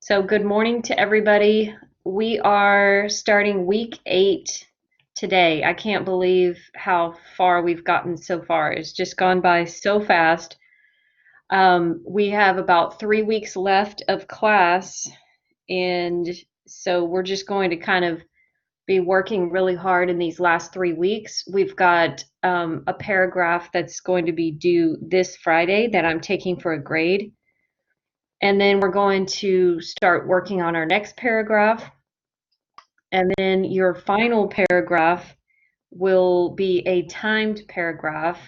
So good morning to everybody. We are starting week 8 today. I can't believe how far we've gotten so far. It's just gone by so fast. We have about 3 weeks left of class, and so we're just going to kind of be working really hard in these last 3 weeks. We've got a paragraph that's going to be due this Friday that I'm taking for a grade. And then we're going to start working on our next paragraph. And then your final paragraph will be a timed paragraph.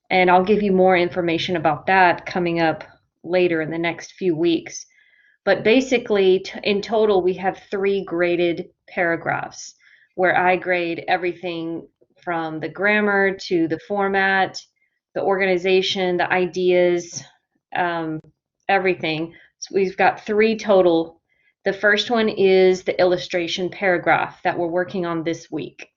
And I'll give you more information about that coming up later in the next few weeks. But basically, in total, we have 3 graded paragraphs where I grade everything from the grammar to the format, the organization, the ideas, everything. So we've got 3 total. The first one is the illustration paragraph that we're working on this week.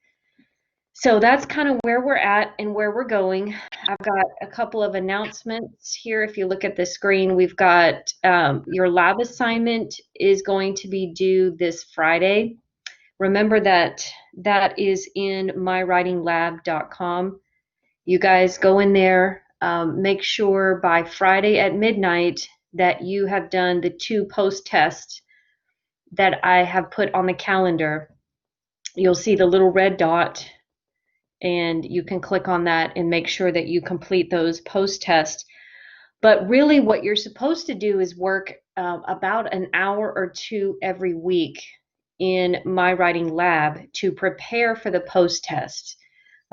So that's kind of where we're at and where we're going. I've got a couple of announcements here. If you look at the screen, we've got your lab assignment is going to be due this Friday. Remember that that is in mywritinglab.com. You guys go in there, make sure by Friday at midnight that you have done the 2 post tests that I have put on the calendar. You'll see the little red dot, and you can click on that and make sure that you complete those post tests. But really what you're supposed to do is work about an hour or 2 every week in My Writing Lab to prepare for the post test.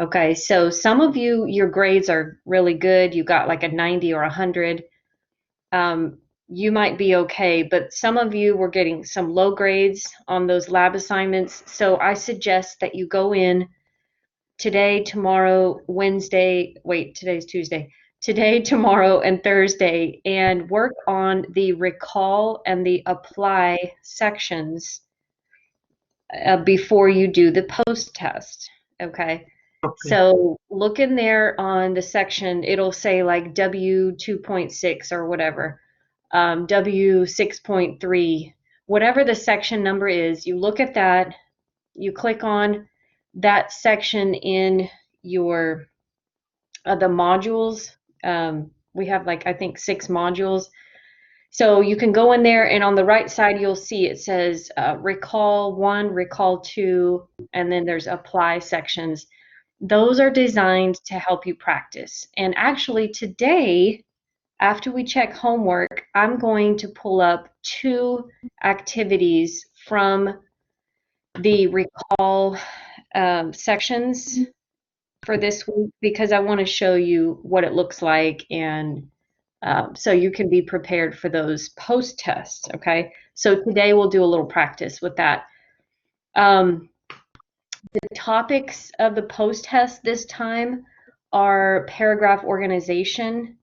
Okay, so some of you, your grades are really good. You got like a 90 or 100. You might be okay, but some of you were getting some low grades on those lab assignments. So I suggest that you go in today, tomorrow, Wednesday, wait, today's Tuesday. Today, tomorrow, and Thursday, and work on the recall and the apply sections before you do the post test, okay? So look in there on the section, it'll say like W 2.6 or whatever, W 6.3, whatever the section number is, you look at that, you click on that section in your, the modules. We have like, I think 6 modules. So you can go in there and on the right side, you'll see it says recall 1, recall 2, and then there's apply sections. Those are designed to help you practice. And actually today, after we check homework, I'm going to pull up 2 activities from the recall sections for this week because I want to show you what it looks like, and so you can be prepared for those post tests, okay? So today we'll do a little practice with that. The topics of the post test this time are paragraph organization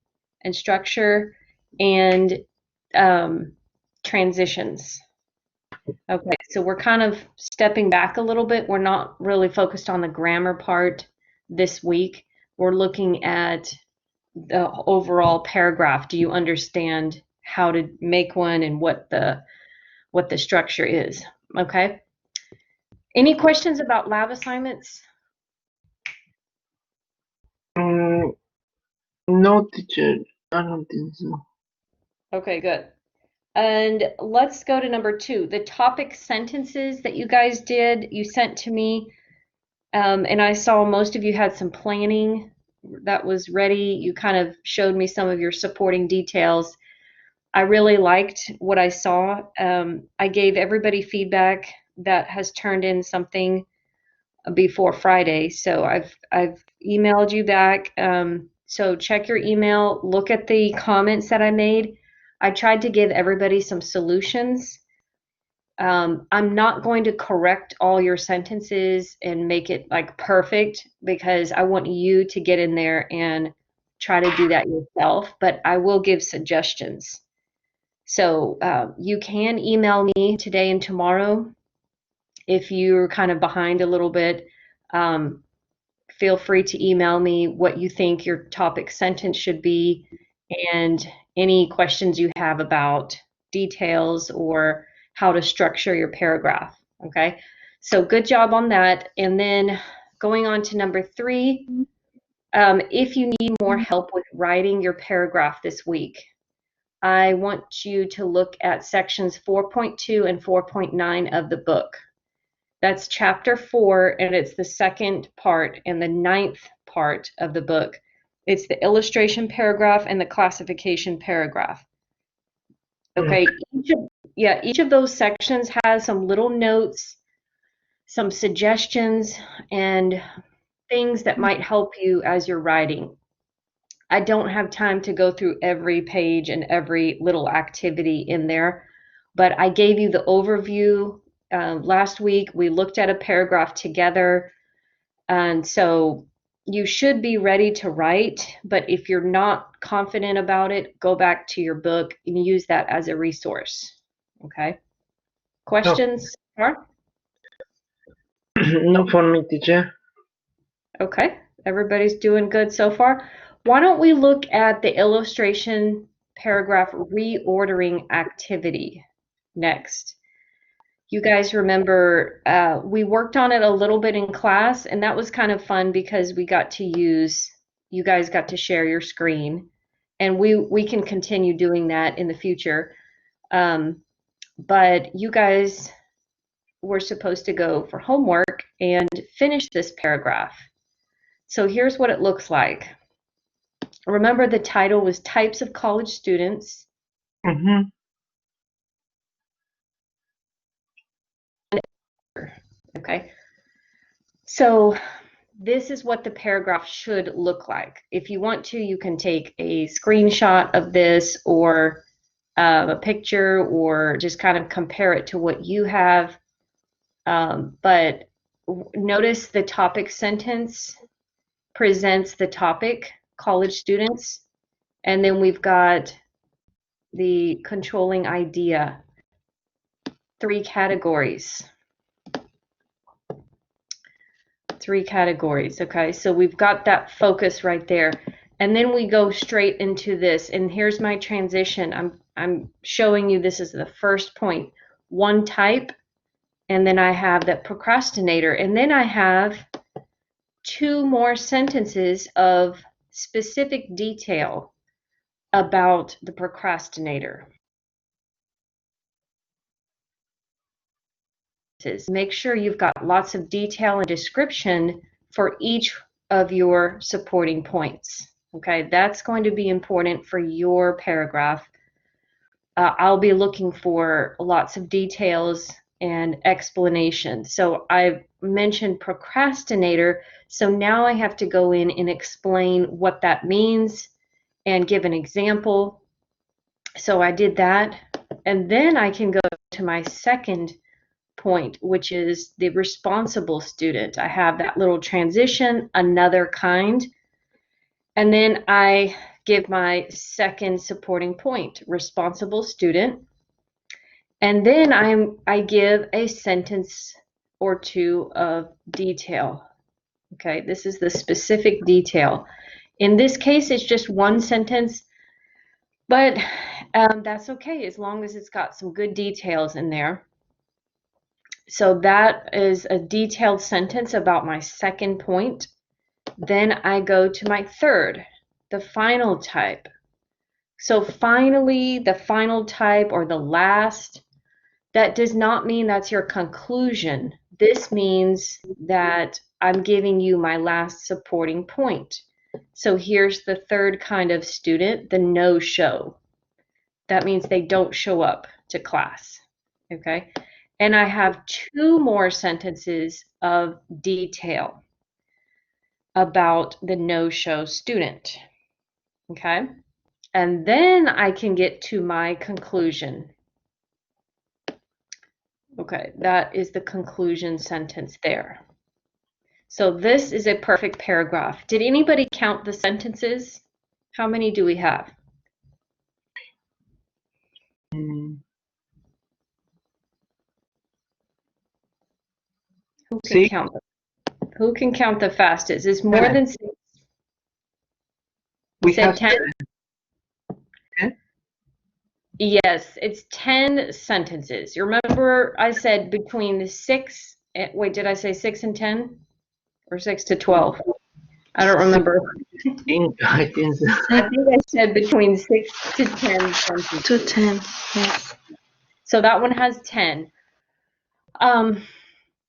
and structure and transitions. Okay, so we're kind of stepping back a little bit. We're not really focused on the grammar part this week. We're looking at the overall paragraph. Do you understand how to make one and what the structure is? Okay. Any questions about lab assignments? No, teacher. I don't think so. Okay, good. And let's go to number 2. The topic sentences that you guys did, you sent to me, and I saw most of you had some planning that was ready. You kind of showed me some of your supporting details. I really liked what I saw. I gave everybody feedback that has turned in something before Friday, so I've emailed you back. So check your email, look at the comments that I made. I tried to give everybody some solutions. I'm not going to correct all your sentences and make it like perfect because I want you to get in there and try to do that yourself, but I will give suggestions. So you can email me today and tomorrow if you're kind of behind a little bit. Feel free to email me what you think your topic sentence should be and any questions you have about details or how to structure your paragraph. Okay, so good job on that. And then going on to number 3, if you need more help with writing your paragraph this week, I want you to look at sections 4.2 and 4.9 of the book. That's chapter 4, and it's the second part and the 9th part of the book. It's the illustration paragraph and the classification paragraph. Okay, each of those sections has some little notes, some suggestions, and things that might help you as you're writing. I don't have time to go through every page and every little activity in there, but I gave you the overview last week. We looked at a paragraph together, and so you should be ready to write, but if you're not confident about it, go back to your book and use that as a resource. Okay? Questions? Mark? No for me, teacher. Okay, everybody's doing good so far. Why don't we look at the illustration paragraph reordering activity next? You guys remember we worked on it a little bit in class, and that was kind of fun because we got to you guys got to share your screen, and we can continue doing that in the future. But you guys were supposed to go for homework and finish this paragraph. So here's what it looks like. Remember, the title was Types of College Students. Mm-hmm. Okay. So this is what the paragraph should look like. If you want to, you can take a screenshot of this or a picture or just kind of compare it to what you have. But notice the topic sentence presents the topic, college students, and then we've got the controlling idea, 3 categories. 3 categories, okay? So we've got that focus right there. And then we go straight into this. And here's my transition. I'm showing you this is the first point. 1 type, and then I have the procrastinator. And then I have 2 more sentences of specific detail about the procrastinator. Make sure you've got lots of detail and description for each of your supporting points. Okay, that's going to be important for your paragraph. I'll be looking for lots of details and explanation. So I've mentioned procrastinator, so now I have to go in and explain what that means and give an example. So I did that, and then I can go to my second point, which is the responsible student. I have that little transition, another kind, and then I give my second supporting point, responsible student, and then I give a sentence or 2 of detail. Okay, this is the specific detail. In this case, it's just 1 sentence, but that's okay as long as it's got some good details in there. So that is a detailed sentence about my second point. Then I go to my third, the final type. So finally, the final type or the last, that does not mean that's your conclusion. This means that I'm giving you my last supporting point. So here's the third kind of student, the no-show. That means they don't show up to class, okay? And I have 2 more sentences of detail about the no-show student, okay? And then I can get to my conclusion. Okay, that is the conclusion sentence there. So this is a perfect paragraph. Did anybody count the sentences? How many do we have? Who can count them? Who can count the fastest? Is more than 6? We said have 10? 10. Yes, it's 10 sentences. You remember I said between the 6, wait, did I say 6 and 10? Or 6 to 12? I don't remember. I think so. I think I said between 6 to 10 To sentences. 10, yes. So that one has 10. Um,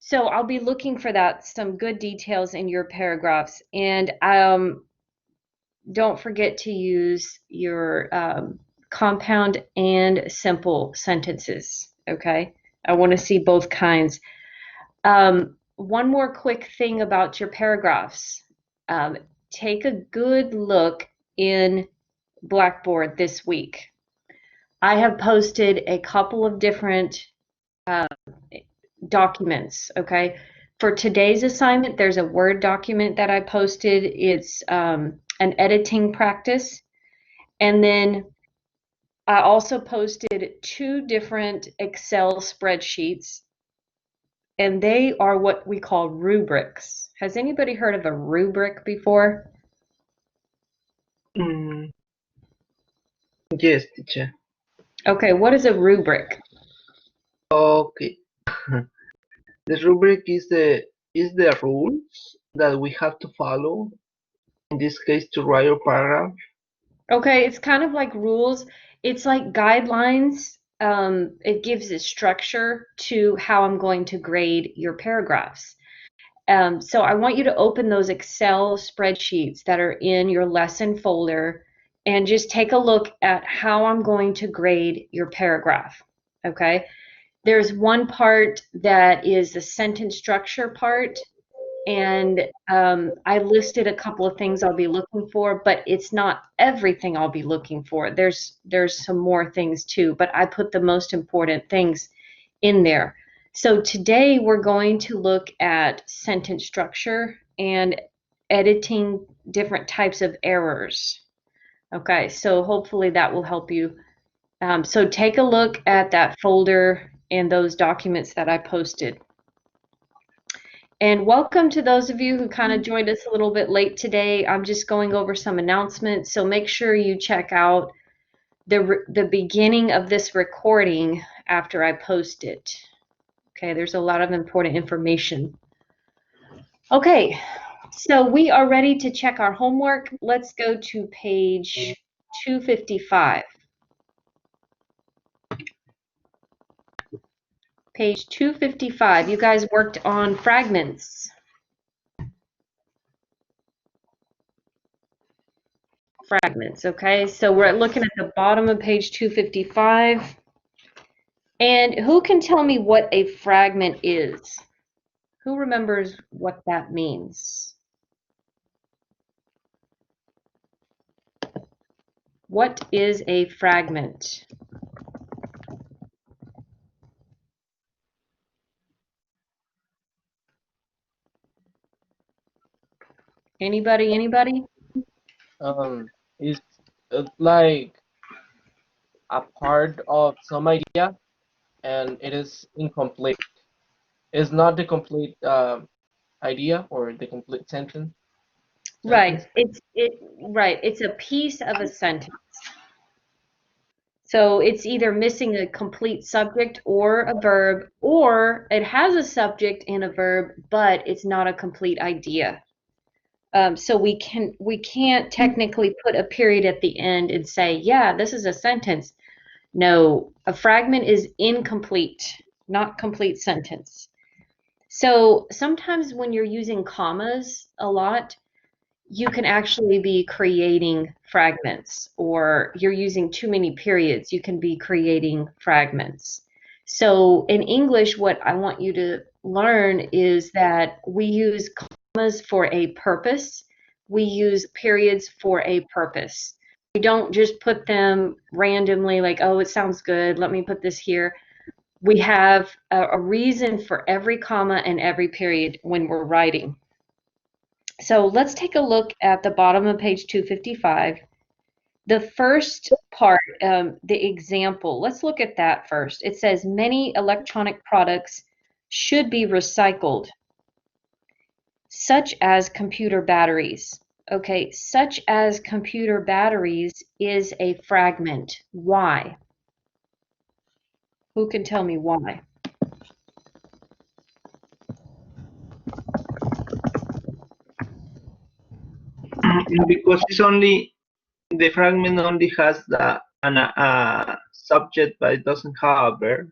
so I'll be looking for that, some good details in your paragraphs. And don't forget to use your compound and simple sentences, okay? I want to see both kinds. One more quick thing about your paragraphs. Take a good look in Blackboard this week. I have posted a couple of different documents, okay? For today's assignment, there's a Word document that I posted. It's an editing practice. And then I also posted 2 different Excel spreadsheets, and they are what we call rubrics. Has anybody heard of a rubric before? Mm, yes, teacher. Okay, what is a rubric? Okay. The rubric is the rules that we have to follow. In this case, to write a paragraph. Okay, it's kind of like rules. It's like guidelines. It gives a structure to how I'm going to grade your paragraphs. So I want you to open those Excel spreadsheets that are in your lesson folder and just take a look at how I'm going to grade your paragraph. Okay. There's one part that is the sentence structure part, and I listed a couple of things I'll be looking for, but it's not everything I'll be looking for. There's some more things too, but I put the most important things in there. So today we're going to look at sentence structure and editing different types of errors. Okay, so hopefully that will help you. So take a look at that folder and those documents that I posted. And welcome to those of you who kind of joined us a little bit late today. I'm just going over some announcements, so make sure you check out the beginning of this recording after I post it. Okay, there's a lot of important information. Okay, so we are ready to check our homework. Let's go to page 255. Page 255. You guys worked on fragments. Fragments, okay? So we're looking at the bottom of page 255. And who can tell me what a fragment is? Who remembers what that means? What is a fragment? Anybody? Anybody? It's like a part of some idea and it is incomplete. It's not the complete idea or the complete sentence. Right. It's a piece of a sentence. So it's either missing a complete subject or a verb, or it has a subject and a verb, but it's not a complete idea. So we can't technically put a period at the end and say, yeah, this is a sentence. No, a fragment is incomplete, not complete sentence. So sometimes when you're using commas a lot, you can actually be creating fragments, or you're using too many periods, you can be creating fragments. So in English, what I want you to learn is that we use commas for a purpose. We use periods for a purpose. We don't just put them randomly like, oh, it sounds good, let me put this here. We have a reason for every comma and every period when we're writing. So let's take a look at the bottom of page 255. The first part, the example, let's look at that first. It says many electronic products should be recycled, such as computer batteries. Okay, such as computer batteries is a fragment. Why? Who can tell me why? Because it's only the fragment only has a subject, but it doesn't have a verb.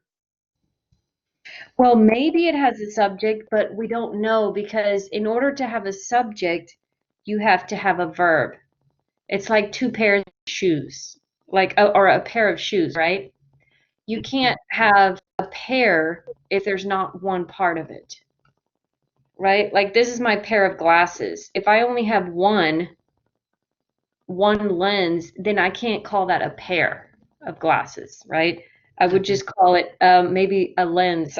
Well, maybe it has a subject, but we don't know because in order to have a subject, you have to have a verb. It's like two pairs of shoes, or a pair of shoes, right? You can't have a pair if there's not one part of it, right? Like this is my pair of glasses. If I only have one lens, then I can't call that a pair of glasses, right? I would just call it maybe a lens.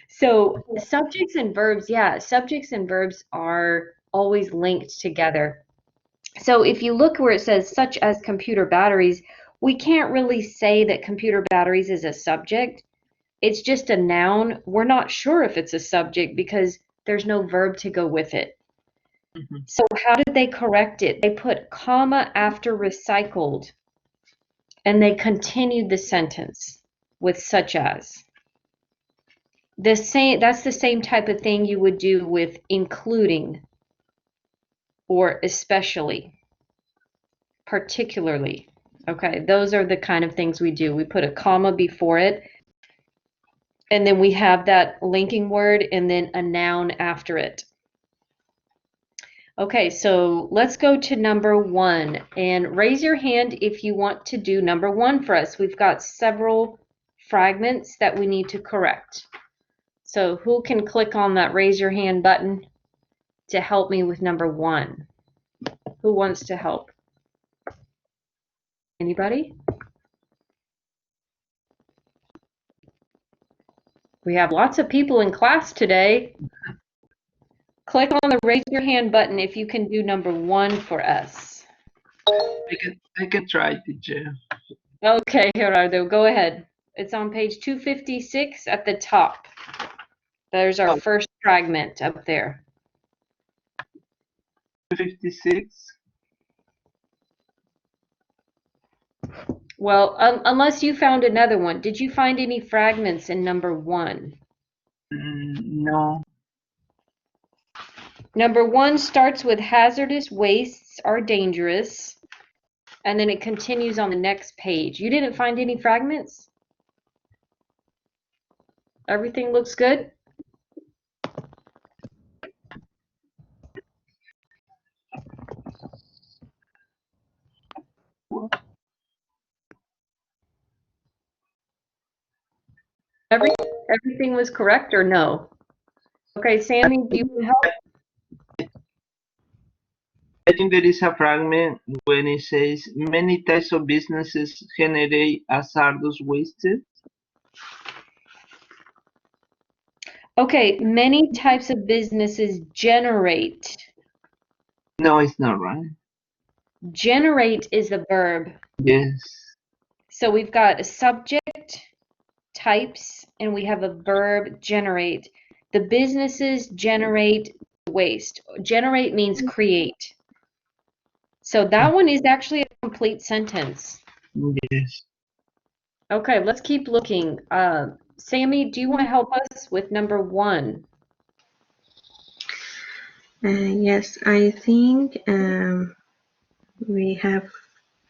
So subjects and verbs, yeah, subjects and verbs are always linked together. So if you look where it says such as computer batteries, we can't really say that computer batteries is a subject. It's just a noun. We're not sure if it's a subject because there's no verb to go with it. So how did they correct it? They put comma after recycled, and they continued the sentence with such as. That's the same type of thing you would do with including or especially, particularly. Okay, those are the kind of things we do. We put a comma before it, and then we have that linking word and then a noun after it. Okay, so let's go to number 1 and raise your hand if you want to do number 1 for us. We've got several fragments that we need to correct. So who can click on that raise your hand button to help me with number 1? Who wants to help? Anybody? We have lots of people in class today. Click on the raise your hand button if you can do number 1 for us. I can try, teacher. Okay, Gerardo, go ahead. It's on page 256 at the top. There's our first fragment up there. 56. Well, unless you found another one. Did you find any fragments in number 1? No. Number 1 starts with hazardous wastes are dangerous, and then it continues on the next page. You didn't find any fragments? Everything looks good? Everything was correct or no? Okay, Sammy, do you want help? I think there is a fragment when it says many types of businesses generate hazardous wastes. Okay, many types of businesses generate. No, it's not right. Generate is the verb. Yes. So we've got a subject, types, and we have a verb, generate. The businesses generate waste. Generate means create. So that one is actually a complete sentence. Yes. Okay, let's keep looking. Sammy, do you want to help us with number 1? Yes, I think we have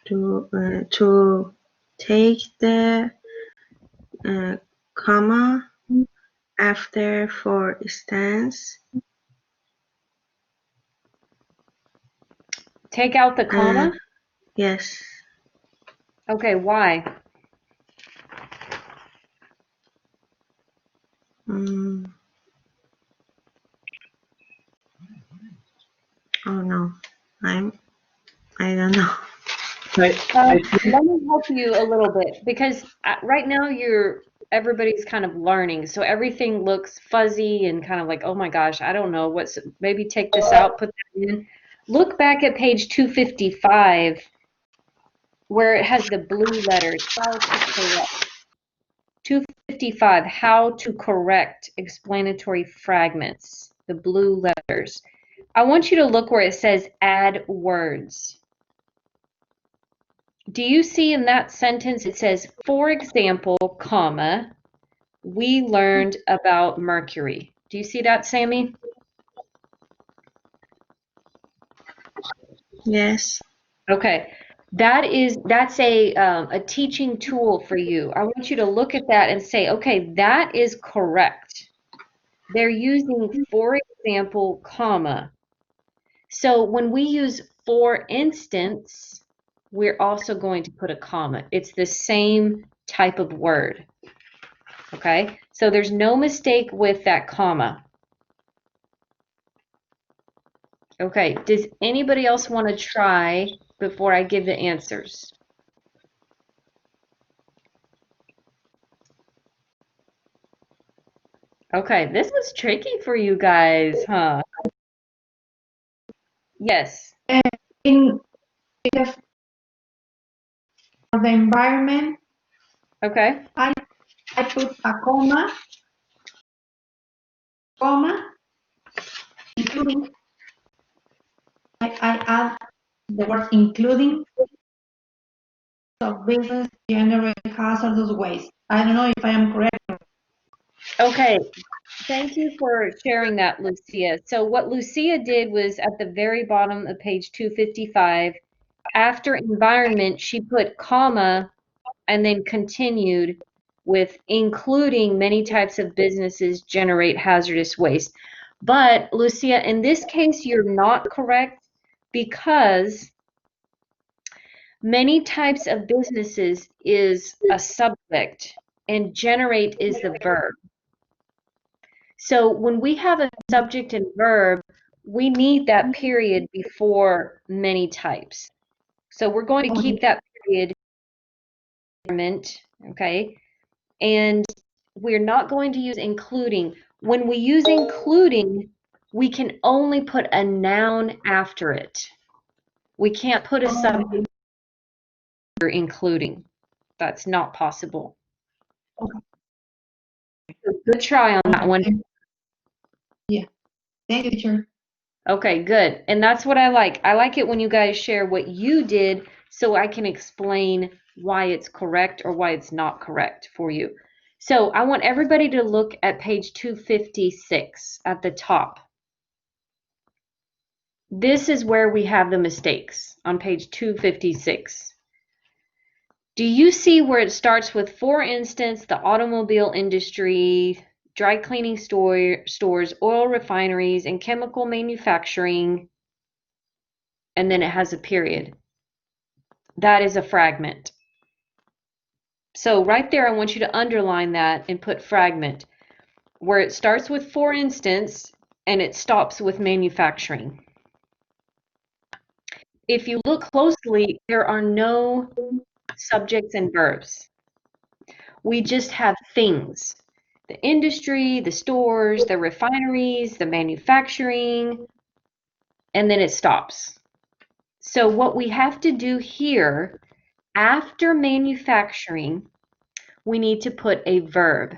to take the comma after for instance. Take out the comma? Yes. Okay, why? Oh no, I don't know. Let me help you a little bit because right now everybody's kind of learning, so everything looks fuzzy and kind of like, oh my gosh, I don't know maybe take this out, put that in. Look back at page 255 where it has the blue letters, how to correct. 255, how to correct explanatory fragments, the blue letters. I want you to look where it says add words. Do you see in that sentence it says, for example, comma, we learned about Mercury. Do you see that, Sammy? Yes. Okay. That's a teaching tool for you. I want you to look at that and say, okay, that is correct. They're using, for example, comma. So when we use for instance, we're also going to put a comma. It's the same type of word. Okay? So there's no mistake with that comma. Okay, does anybody else want to try before I give the answers? Okay, this was tricky for you guys, huh? Yes. In the environment, Okay. I put a comma, including. I add the word including of business generate hazardous waste. I don't know if I am correct. Okay. Thank you for sharing that, Lucia. So what Lucia did was at the very bottom of page 255, after environment, she put comma and then continued with including many types of businesses generate hazardous waste. But Lucia, in this case, you're not correct because many types of businesses is a subject and generate is the verb. So when we have a subject and verb, we need that period before many types. So we're going to keep that period, okay? And we're not going to use including. When we use including, we can only put a noun after it. We can't put a subject after including. That's not possible. Okay. So good try on that one. Yeah. Thank you, teacher. Okay, good. And that's what I like. I like it when you guys share what you did so I can explain why it's correct or why it's not correct for you. So I want everybody to look at page 256 at the top. This is where we have the mistakes on page 256. Do you see where it starts with, for instance, the automobile industry, dry cleaning stores, oil refineries, and chemical manufacturing, and then it has a period? That is a fragment. So right there, I want you to underline that and put fragment, where it starts with for instance, and it stops with manufacturing. If you look closely, there are no subjects and verbs. We just have things. The industry, the stores, the refineries, the manufacturing, and then it stops. So what we have to do here, after manufacturing, we need to put a verb.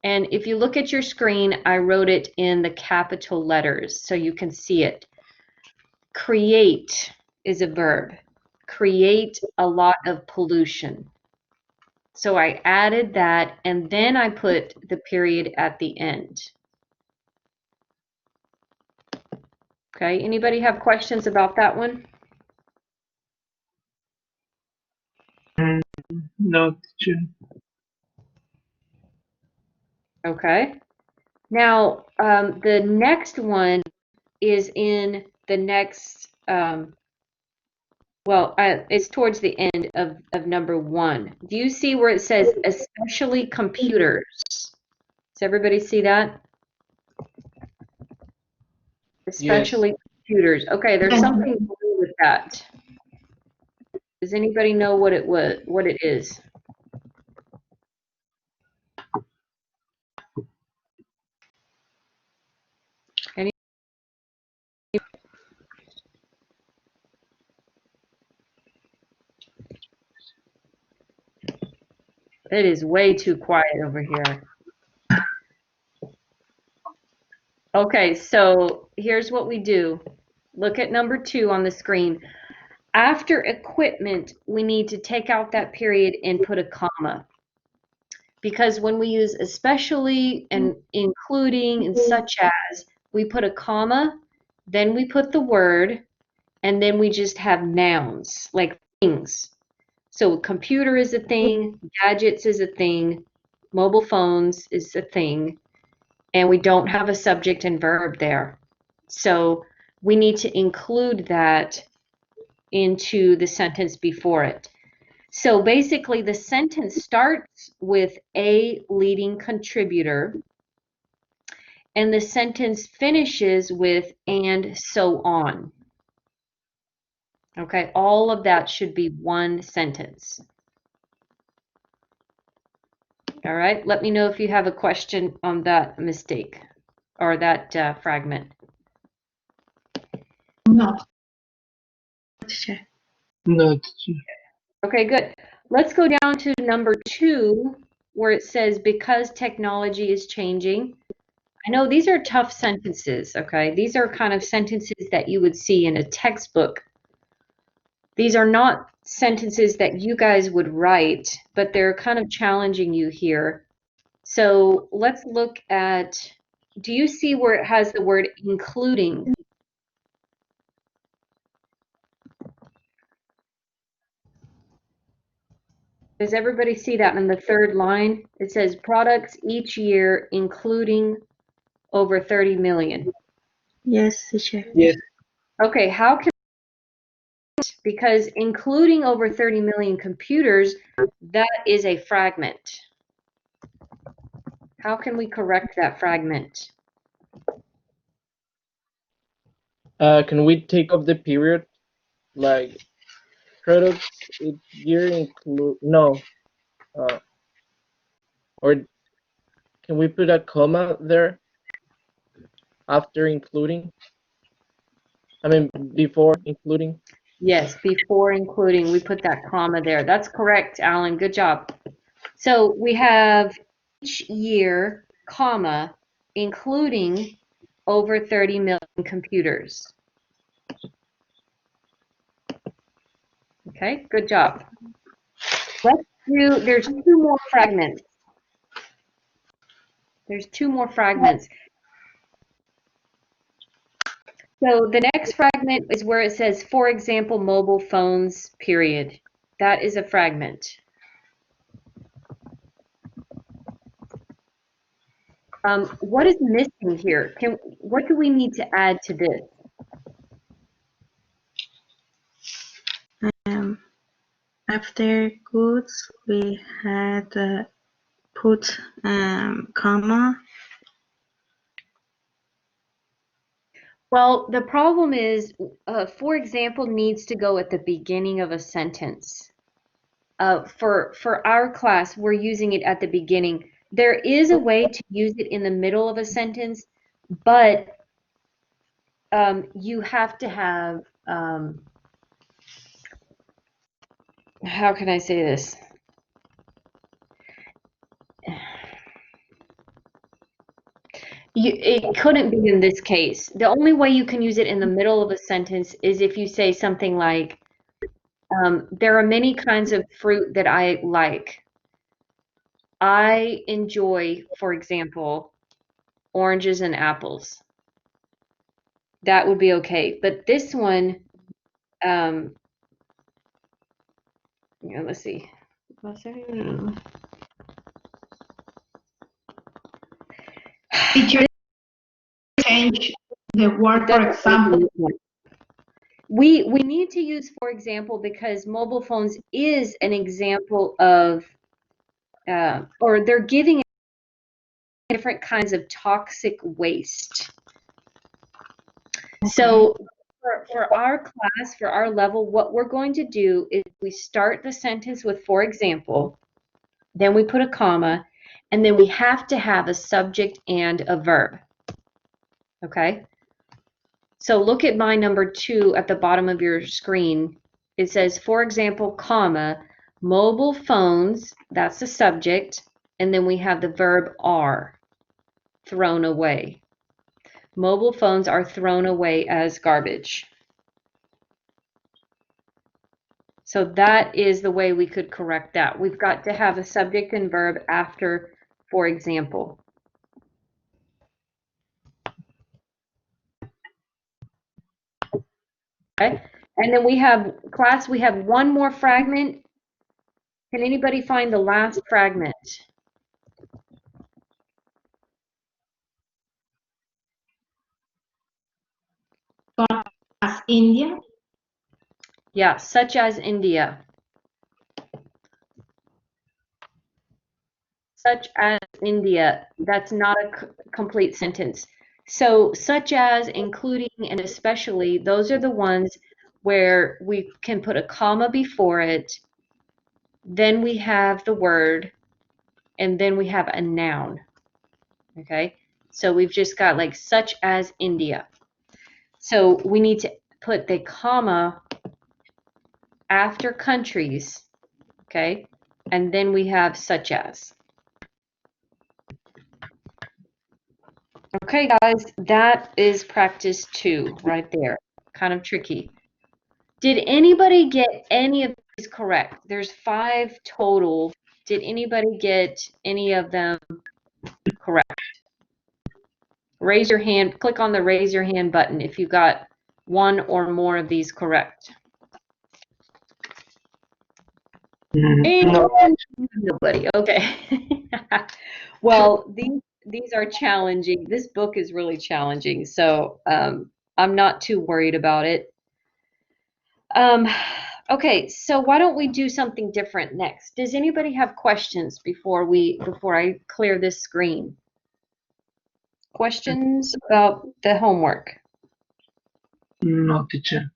And if you look at your screen, I wrote it in the capital letters so you can see it. Create is a verb. Create a lot of pollution. So I added that and then I put the period at the end. Okay, anybody have questions about that one? No, teacher. Okay. Now, the next one is in the next, it's towards the end of number 1. Do you see where it says especially computers? Does everybody see that? Especially computers. Okay, there's something wrong with that. Does anybody know what it is? Any? It is way too quiet over here. Okay, so here's what we do. Look at number 2 on the screen. After equipment, we need to take out that period and put a comma. Because when we use especially and including and such as, we put a comma, then we put the word, and then we just have nouns, like things. So computer is a thing, gadgets is a thing, mobile phones is a thing, and we don't have a subject and verb there. So we need to include that into the sentence before it. So basically the sentence starts with a leading contributor, and the sentence finishes with and so on. Okay, all of that should be one sentence. All right, let me know if you have a question on that mistake or that fragment. No. Teacher. No. Okay, good. Let's go down to number 2, where it says, because technology is changing. I know these are tough sentences, okay? These are kind of sentences that you would see in a textbook. These are not sentences that you guys would write, but they're kind of challenging you here. So let's look at, do you see where it has the word including? Does everybody see that in the third line? It says products each year, including over 30 million. Yes, teacher. Yes. Okay, how can, because including over 30 million computers, that is a fragment. How can we correct that fragment? Can we take off the period? Like products each year include no. Or can we put a comma there after including? I mean before including. Yes, before including, we put that comma there. That's correct, Alan. Good job. So we have each year, comma, including over 30 million computers. Okay, good job. Let's do, there's 2 more fragments. There's 2 more fragments. So the next fragment is where it says, for example, mobile phones, period. That is a fragment. What is missing here? What do we need to add to this? After goods, we had put comma. Well, the problem is, for example, needs to go at the beginning of a sentence. For our class, we're using it at the beginning. There is a way to use it in the middle of a sentence, but you have to have, how can I say this? It couldn't be in this case. The only way you can use it in the middle of a sentence is if you say something like, there are many kinds of fruit that I like. I enjoy, for example, oranges and apples. That would be okay. But this one, let's see. Teacher, change the word, for example. We need to use for example because mobile phones is an example of, or they're giving different kinds of toxic waste. So for our class, for our level, what we're going to do is we start the sentence with for example, then we put a comma, and then we have to have a subject and a verb. Okay? So look at my number 2 at the bottom of your screen. It says, for example, comma, mobile phones, that's the subject, and then we have the verb are, thrown away. Mobile phones are thrown away as garbage. So that is the way we could correct that. We've got to have a subject and verb after, for example. Okay, and then we have, class, we have one more fragment. Can anybody find the last fragment? As India. Yeah, such as India. Such as India. That's not a complete sentence. So such as, including, and especially, those are the ones where we can put a comma before it. Then we have the word, and then we have a noun. Okay, so we've just got like such as India. So we need to put the comma after countries, okay, and then we have such as. Okay, guys, that is practice 2 right there. Kind of tricky. Did anybody get any of these correct? There's 5 total. Did anybody get any of them correct? Raise your hand, click on the raise your hand button if you got one or more of these correct. No. Nobody. Okay. Well, these are challenging. This book is really challenging, so I'm not too worried about it. Okay, so why don't we do something different next? Does anybody have questions before I clear this screen? Questions about the homework? No, teacher.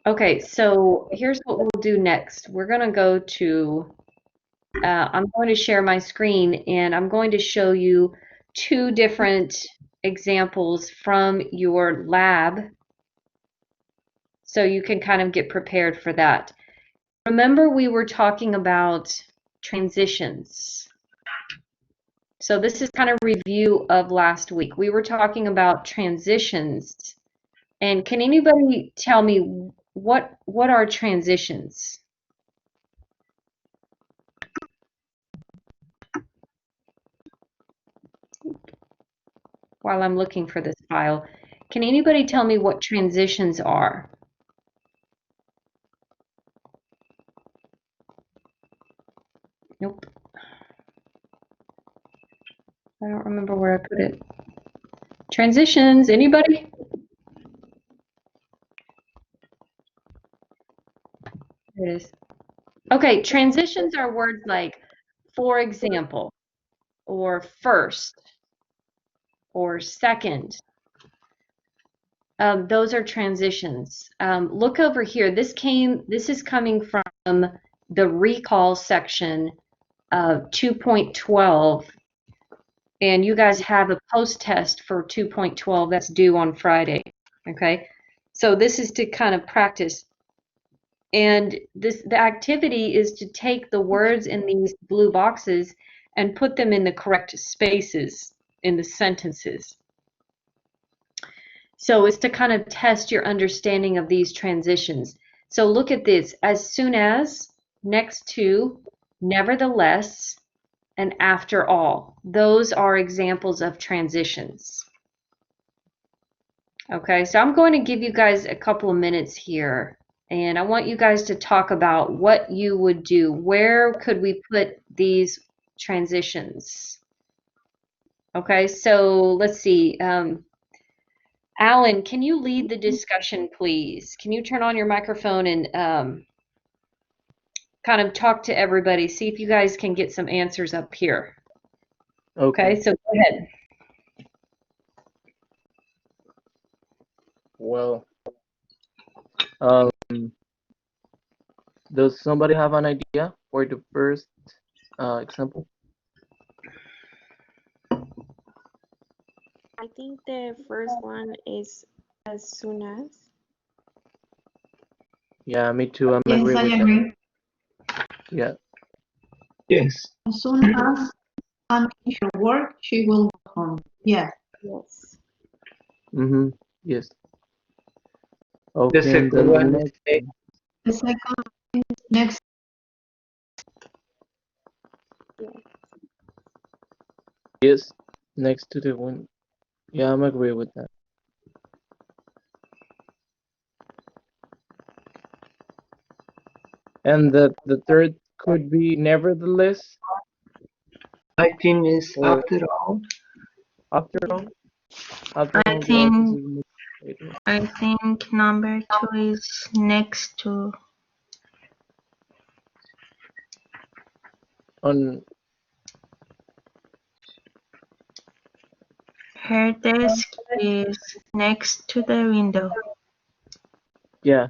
Okay, so here's what we'll do next. We're going to go to, I'm going to share my screen, and I'm going to show you 2 different examples from your lab, so you can kind of get prepared for that. Remember, we were talking about transitions. So this is kind of review of last week. We were talking about transitions. And can anybody tell me what are transitions? While I'm looking for this file, can anybody tell me what transitions are? Nope. I don't remember where I put it. Transitions, anybody? There it is. Okay, transitions are words like for example, or first, or second. Those are transitions. Look over here. This is coming from the recall section of 2.12, and you guys have a post test for 2.12 that's due on Friday. Okay, so this is to kind of practice, and the activity is to take the words in these blue boxes and put them in the correct spaces in the sentences. So it's to kind of test your understanding of these transitions. So look at this: as soon as, next to, nevertheless, and after all. Those are examples of transitions. Okay, so I'm going to give you guys a couple of minutes here, and I want you guys to talk about what you would do. Where could we put these transitions? Okay, so let's see. Alan, can you lead the discussion, please? Can you turn on your microphone and kind of talk to everybody, see if you guys can get some answers up here. Okay, so go ahead. Well, does somebody have an idea for the first example? I think the first one is as soon as. Yeah, me too. I'm Yes, agree I with that. agree. Yeah. Yes. As soon as Anna finishes her work, she will go home. Yes. Yes. Mm-hmm. Yes. The Okay, and second then the one is next A. one. The second is next. Yes, next to the window. Yeah, I'm agree with that. And the third could be nevertheless I think it's or after all. after all. After I all, the office think is much later. I think number 2 is next to On her desk is next to the window. yeah,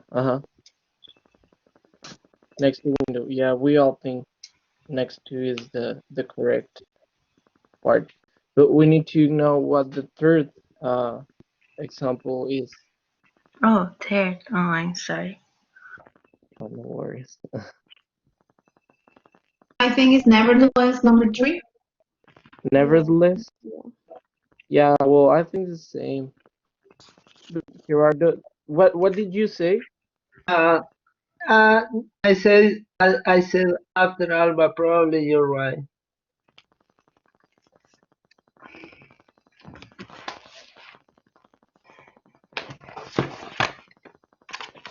next to window. Yeah, we all think next to is the correct part, but we need to know what the third example is. Oh, third. Oh, I'm sorry. Oh, no worries. I think it's nevertheless number 3. Nevertheless, Yeah. yeah. Well, I think the same. But Gerardo, what did you say? Uh, uh, I said after all, but probably you're right.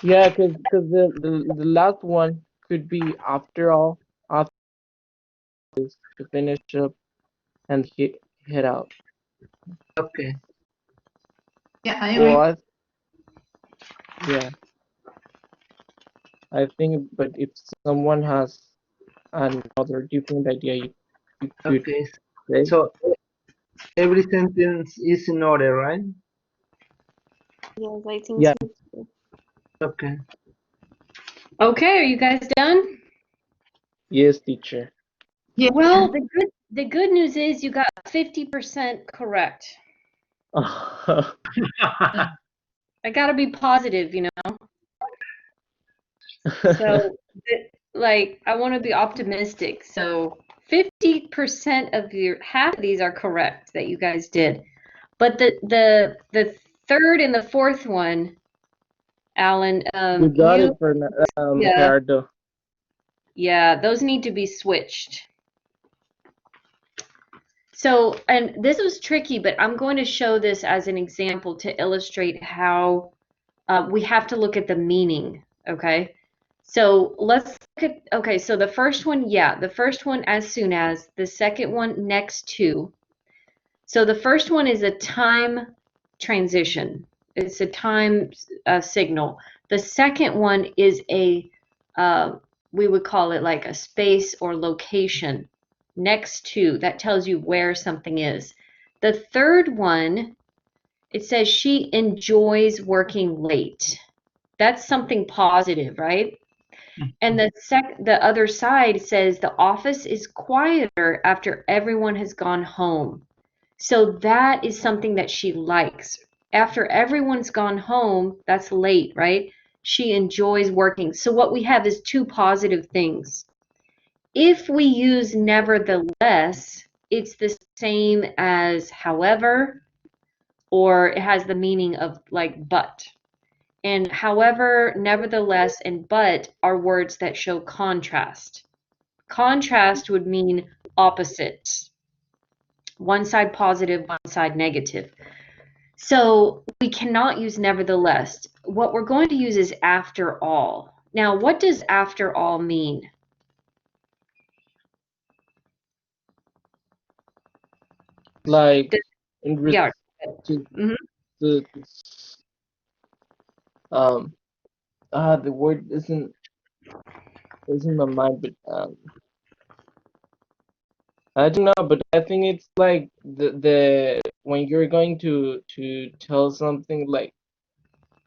Yeah, because the last one could be after all, after this to finish up and head out. Okay. Yeah, I Well, agree. yeah, I think, but if someone has another different idea, you could Okay. say. So every sentence is in order, right? Yes, I think Yeah, so too. Okay. Okay, are you guys done? yes, teacher. Yeah. Well, the good news is you got 50% correct. I gotta be positive, you know. So, like, I want to be optimistic. So, 50% of your half of these are correct that you guys did, but the third and the fourth one, Alan, We got you it for yeah Gerardo. yeah those need to be switched. So, and this was tricky, but I'm going to show this as an example to illustrate how we have to look at the meaning, okay? So let's look at, okay, so the first one, yeah, the first one as soon as, the second one next to. So the first one is a time transition. It's a time signal. The second one is we would call it like a space or location next to. That tells you where something is. The third one, it says she enjoys working late. That's something positive, right? And the other side says the office is quieter after everyone has gone home. So that is something that she likes. After everyone's gone home, that's late, right? She enjoys working. So what we have is two positive things. If we use nevertheless, it's the same as however, or it has the meaning of like but. And however, nevertheless, and but are words that show contrast. Contrast would mean opposites. One side positive, one side negative. So we cannot use nevertheless. What we're going to use is after all. Now, what does after all mean? Like in Yeah. to Mhm. the um the word isn't my mind, but I don't know, but I think it's like the when you're going to tell something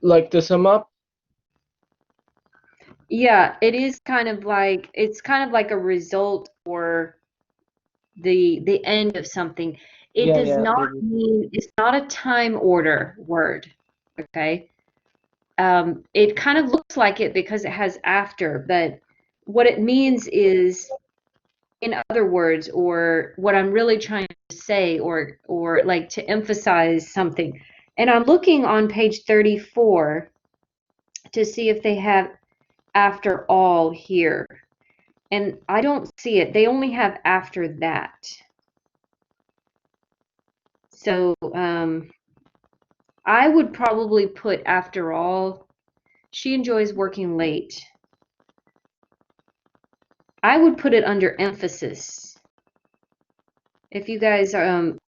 like to sum up. Yeah, it is kind of like it's kind of like a result or the end of something. It Yeah, does yeah, not the result. mean it's not a time order word, okay? It kind of looks like it because it has after, but what it means is, in other words, or what I'm really trying to say, or like to emphasize something. And I'm looking on page 34 to see if they have after all here. And I don't see it. They only have after that. So I would probably put after all. She enjoys working late. I would put it under emphasis. If you guys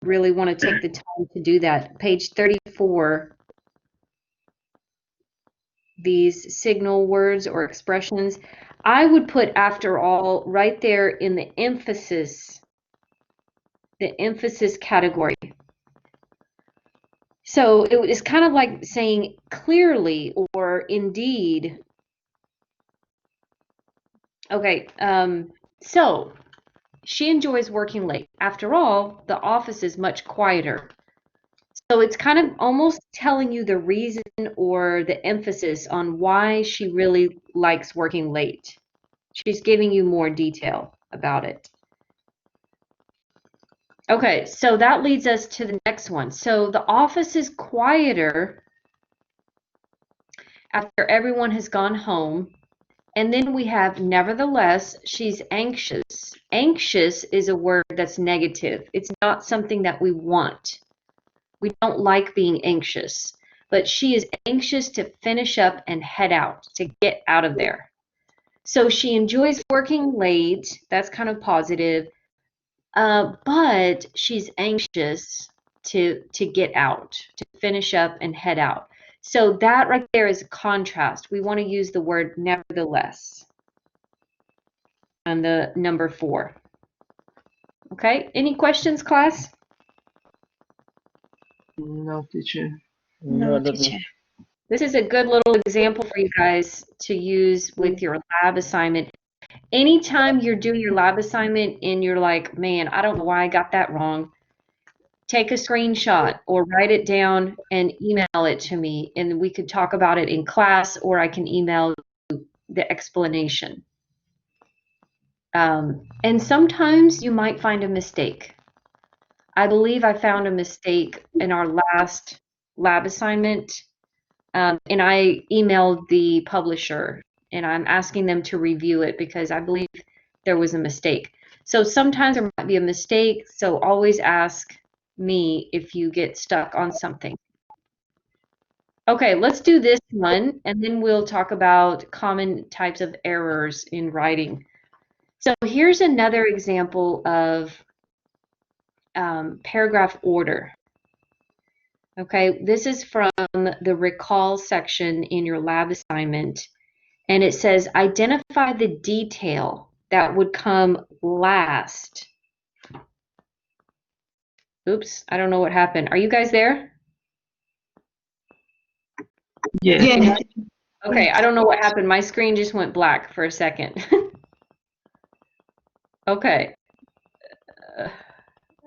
really want to take the time to do that, page 34, these signal words or expressions, I would put after all right there in the emphasis category. So it is kind of like saying clearly or indeed. Okay, so she enjoys working late. After all, the office is much quieter. So it's kind of almost telling you the reason or the emphasis on why she really likes working late. She's giving you more detail about it. Okay, so that leads us to the next one. So the office is quieter after everyone has gone home. And then we have, nevertheless, she's anxious. Anxious is a word that's negative. It's not something that we want. We don't like being anxious. But she is anxious to finish up and head out, to get out of there. So she enjoys working late. That's kind of positive. But she's anxious to get out, to finish up and head out. So that right there is a contrast. We want to use the word nevertheless on the number 4. Okay, any questions, class? No, teacher. No, No, teacher. This is a good little example for you guys to use with your lab assignment. Anytime you're doing your lab assignment and you're like, man, I don't know why I got that wrong, take a screenshot or write it down and email it to me, and we could talk about it in class, or I can email you the explanation. And sometimes you might find a mistake. I believe I found a mistake in our last lab assignment, and I emailed the publisher, and I'm asking them to review it because I believe there was a mistake. So sometimes there might be a mistake, so always ask me if you get stuck on something. Okay, let's do this one, and then we'll talk about common types of errors in writing. So here's another example of paragraph order. Okay, this is from the recall section in your lab assignment, and it says identify the detail that would come last. Oops, I don't know what happened. Are you guys there? Yes. Yes. Okay, I don't know what happened. My screen just went black for a second. Okay.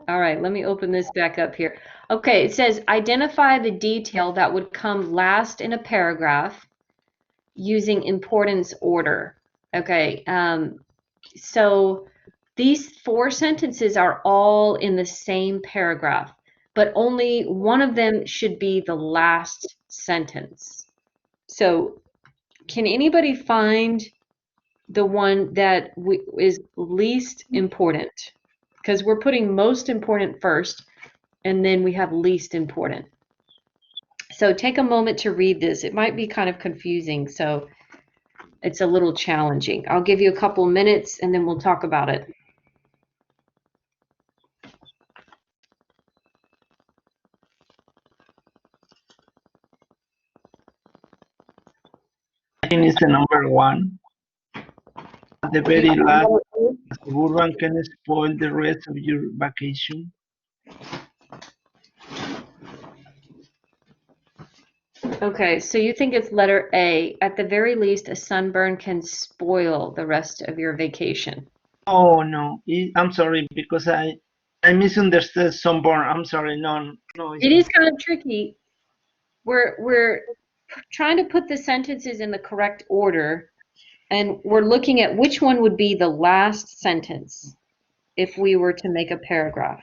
All right, let me open this back up here. Okay, it says identify the detail that would come last in a paragraph using importance order. Okay, so these 4 sentences are all in the same paragraph, but only one of them should be the last sentence. So can anybody find the one that is least important? Because we're putting most important first, and then we have least important. So take a moment to read this. It might be kind of confusing, so it's a little challenging. I'll give you a couple minutes, and then we'll talk about it. I think it's the number 1. At the very last, Suburban can spoil the rest of your vacation. Okay, so you think it's letter A. At the very least, a sunburn can spoil the rest of your vacation. Oh no, I'm sorry because I misunderstood sunburn. I'm sorry. No. It is kind of tricky. We're trying to put the sentences in the correct order, and we're looking at which one would be the last sentence if we were to make a paragraph.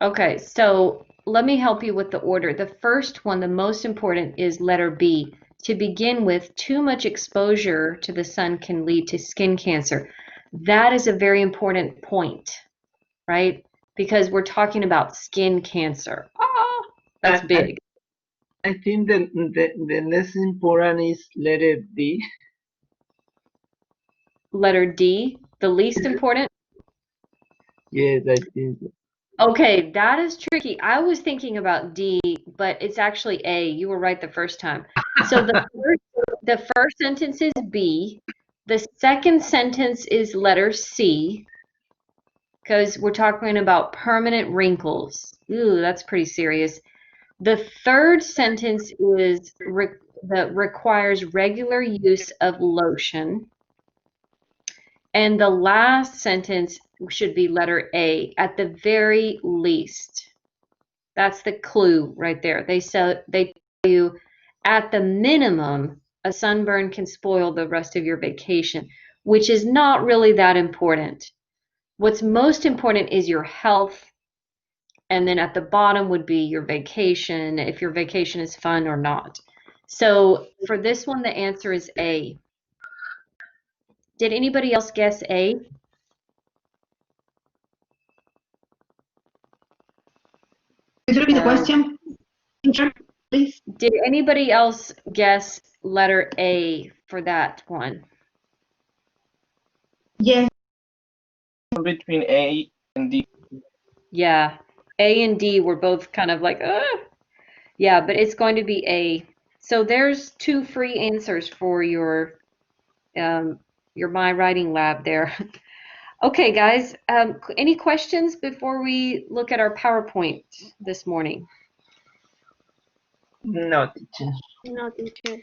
Okay, so let me help you with the order. The first one, the most important, is letter B. To begin with, too much exposure to the sun can lead to skin cancer. That is a very important point, right? Because we're talking about skin cancer. Ah, that's big. I think the less important is letter D. Letter D, the least important. Yes, I think so. Okay, that is tricky. I was thinking about D, but it's actually A. You were right the first time. So the first sentence is B. The second sentence is letter C, because we're talking about permanent wrinkles. Ooh, that's pretty serious. The third sentence is that requires regular use of lotion. And the last sentence should be letter A, at the very least. That's the clue right there. They tell you at the minimum, a sunburn can spoil the rest of your vacation, which is not really that important. What's most important is your health. And then at the bottom would be your vacation, if your vacation is fun or not. So for this one, the answer is A. Did anybody else guess A? Could you repeat the question, teacher, please? Did anybody else guess letter A for that one? Yes. Between A and D. Yeah, A and D were both kind of like, yeah, but it's going to be A. So there's 2 free answers for your My Writing Lab there. Okay, guys, any questions before we look at our PowerPoint this morning? No, teacher. No, teacher.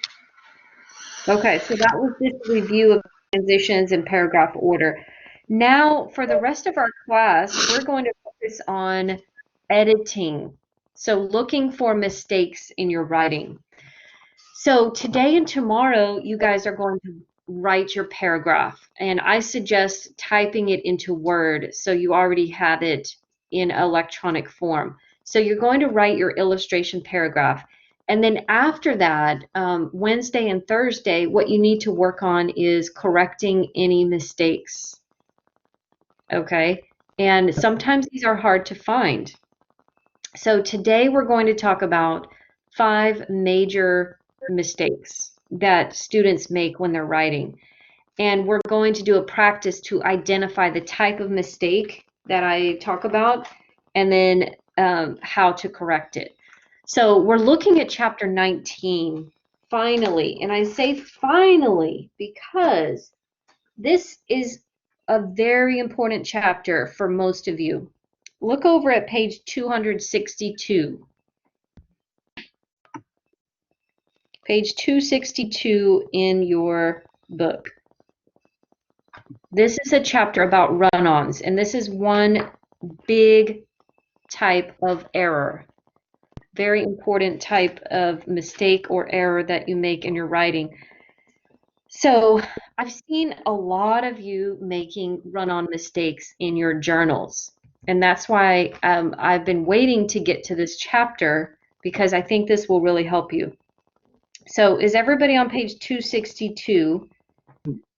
Okay, so that was just a review of transitions and paragraph order. Now, for the rest of our class, we're going to focus on editing. So looking for mistakes in your writing. So today and tomorrow, you guys are going to write your paragraph, and I suggest typing it into Word so you already have it in electronic form. So you're going to write your illustration paragraph. And then after that, Wednesday and Thursday, what you need to work on is correcting any mistakes. Okay? And sometimes these are hard to find. So today we're going to talk about 5 major mistakes that students make when they're writing. And we're going to do a practice to identify the type of mistake that I talk about and then how to correct it. So we're looking at chapter 19, finally. And I say finally because this is a very important chapter for most of you. Look over at page 262. Page 262 in your book. This is a chapter about run-ons, and this is one big type of error. Very important type of mistake or error that you make in your writing. So I've seen a lot of you making run-on mistakes in your journals, and that's why I've been waiting to get to this chapter because I think this will really help you. So is everybody on page 262?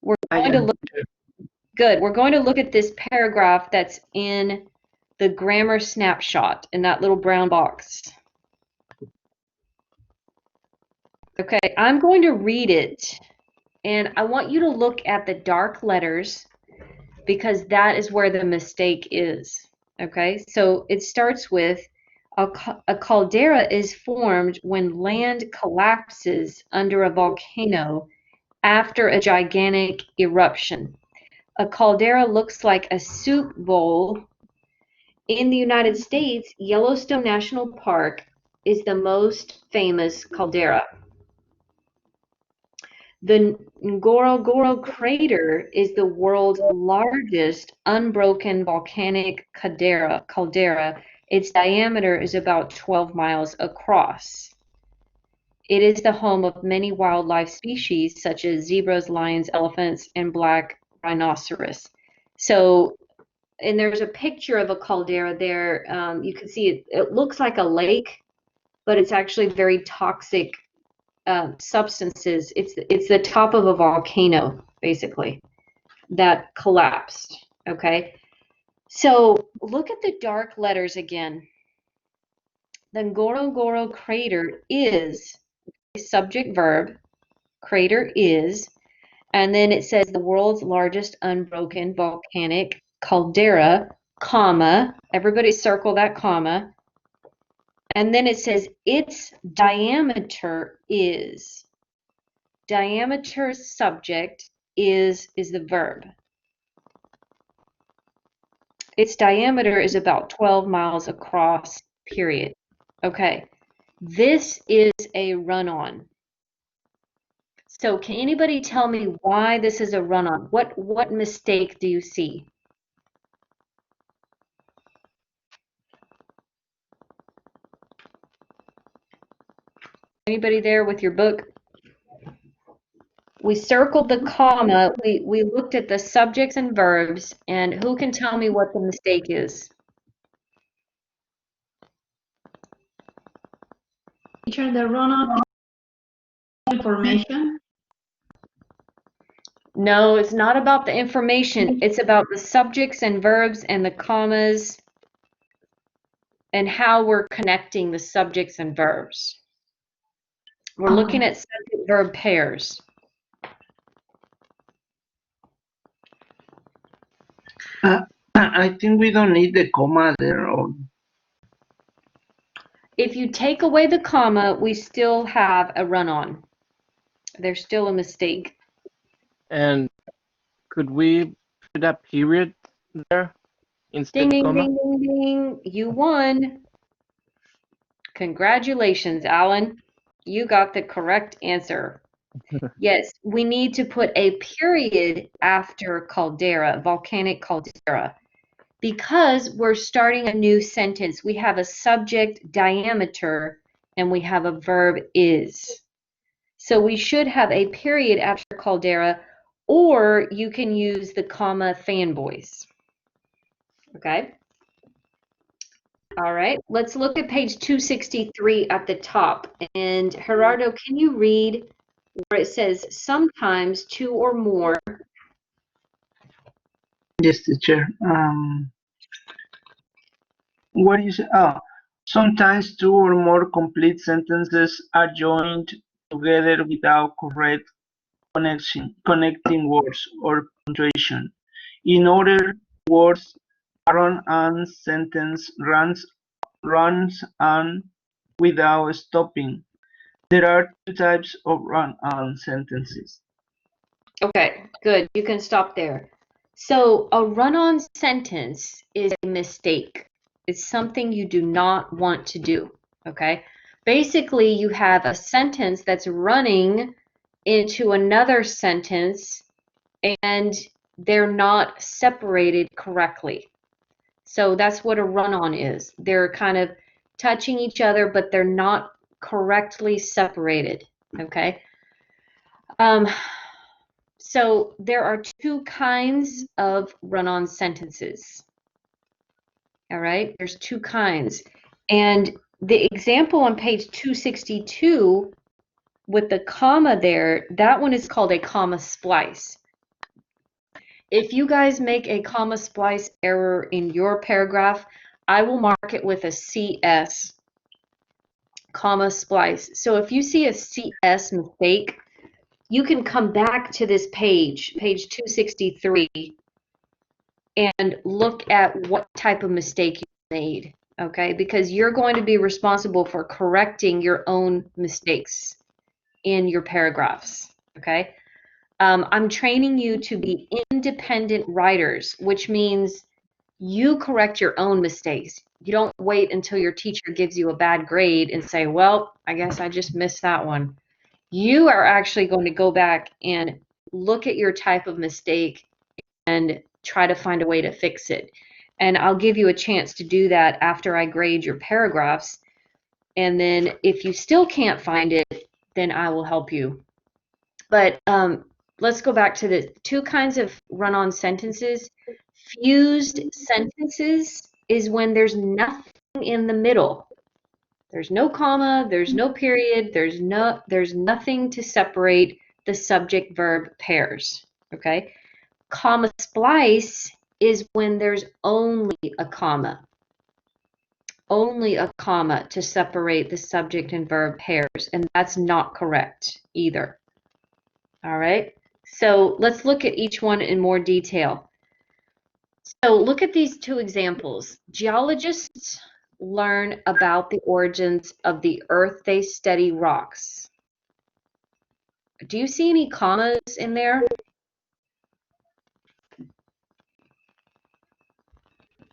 We're going to look. Good. We're going to look at this paragraph that's in the grammar snapshot in that little brown box. Okay, I'm going to read it, and I want you to look at the dark letters because that is where the mistake is. Okay, so it starts with a caldera is formed when land collapses under a volcano after a gigantic eruption. A caldera looks like a soup bowl. In the United States, Yellowstone National Park is the most famous caldera. The Ngorongoro crater is the world's largest unbroken volcanic caldera. Its diameter is about 12 miles across. It is the home of many wildlife species such as zebras, lions, elephants, and black rhinoceros. So and there's a picture of a caldera there. You can see it looks like a lake, but it's actually very toxic substances. It's the top of a volcano, basically, that collapsed. Okay, so look at the dark letters again. The Ngorongoro crater is a subject verb. Crater is, and then it says the world's largest unbroken volcanic caldera, comma. Everybody circle that comma. And then it says its diameter is. Diameter subject is the verb. Its diameter is about 12 miles across, period. Okay, this is a run-on. So can anybody tell me why this is a run-on? What mistake do you see? Anybody there with your book? We circled the comma. We looked at the subjects and verbs, and who can tell me what the mistake is? Teacher, the run-on information. No, it's not about the information. It's about the subjects and verbs and the commas and how we're connecting the subjects and verbs. We're looking at subject-verb pairs. I think we don't need the comma there. If you take away the comma, we still have a run-on. There's still a mistake. And could we put a period there instead Ding, of ding, comma? ding, ding, ding. You won. Congratulations, Alan. You got the correct answer. Yes, we need to put a period after caldera, volcanic caldera, because we're starting a new sentence. We have a subject, diameter, and we have a verb, is. So we should have a period after caldera, or you can use the comma fanboys. Okay? All right, let's look at page 263 at the top. And Gerardo, can you read where it says sometimes two or more? Yes, teacher. What is sometimes two or more complete sentences are joined together without correct connecting words or punctuation. In other words, a run-on sentence runs on without stopping. There are two types of run-on sentences. Okay, good. You can stop there. So a run-on sentence is a mistake. It's something you do not want to do, okay? Basically, you have a sentence that's running into another sentence and they're not separated correctly. So that's what a run-on is. They're kind of touching each other, but they're not correctly separated, okay? So there are two kinds of run-on sentences. All right, there's two kinds. And the example on page 262 with the comma there, that one is called a comma splice. If you guys make a comma splice error in your paragraph, I will mark it with a CS, comma splice. So if you see a CS mistake, you can come back to this page 263, and look at what type of mistake you made, okay? Because you're going to be responsible for correcting your own mistakes in your paragraphs, okay? I'm training you to be independent writers, which means you correct your own mistakes. You don't wait until your teacher gives you a bad grade and say, well, I guess I just missed that one. You are actually going to go back and look at your type of mistake and try to find a way to fix it. And I'll give you a chance to do that after I grade your paragraphs. And then if you still can't find it, then I will help you. But let's go back to the two kinds of run-on sentences. Fused sentences is when there's nothing in the middle. There's no comma, there's no period, there's nothing to separate the subject verb pairs, okay? Comma splice is when there's only a comma. Only a comma to separate the subject and verb pairs, and that's not correct either. All right? So let's look at each one in more detail. So look at these two examples. Geologists learn about the origins of the earth they study rocks. Do you see any commas in there?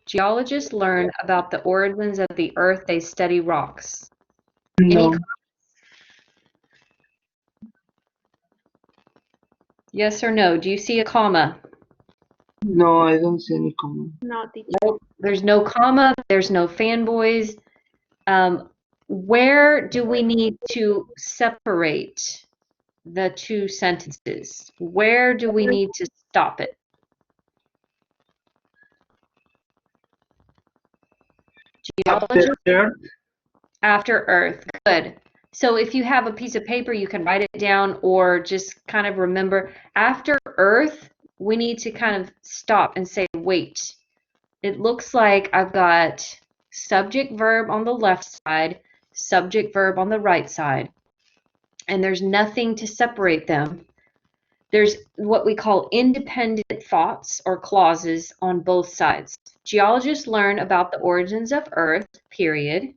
Geologists learn about the origins of the earth they study rocks. No. Any, yes or no? Do you see a comma? No, I don't see any comment. No, teacher. Nope. There's no comma. There's no fanboys. Where do we need to separate the two sentences? Where do we need to stop it? Geologist after Earth. Good. So if you have a piece of paper, you can write it down or just kind of remember after Earth, we need to kind of stop and say, wait. It looks like I've got subject verb on the left side, subject verb on the right side, and there's nothing to separate them. There's what we call independent thoughts or clauses on both sides. Geologists learn about the origins of Earth, period.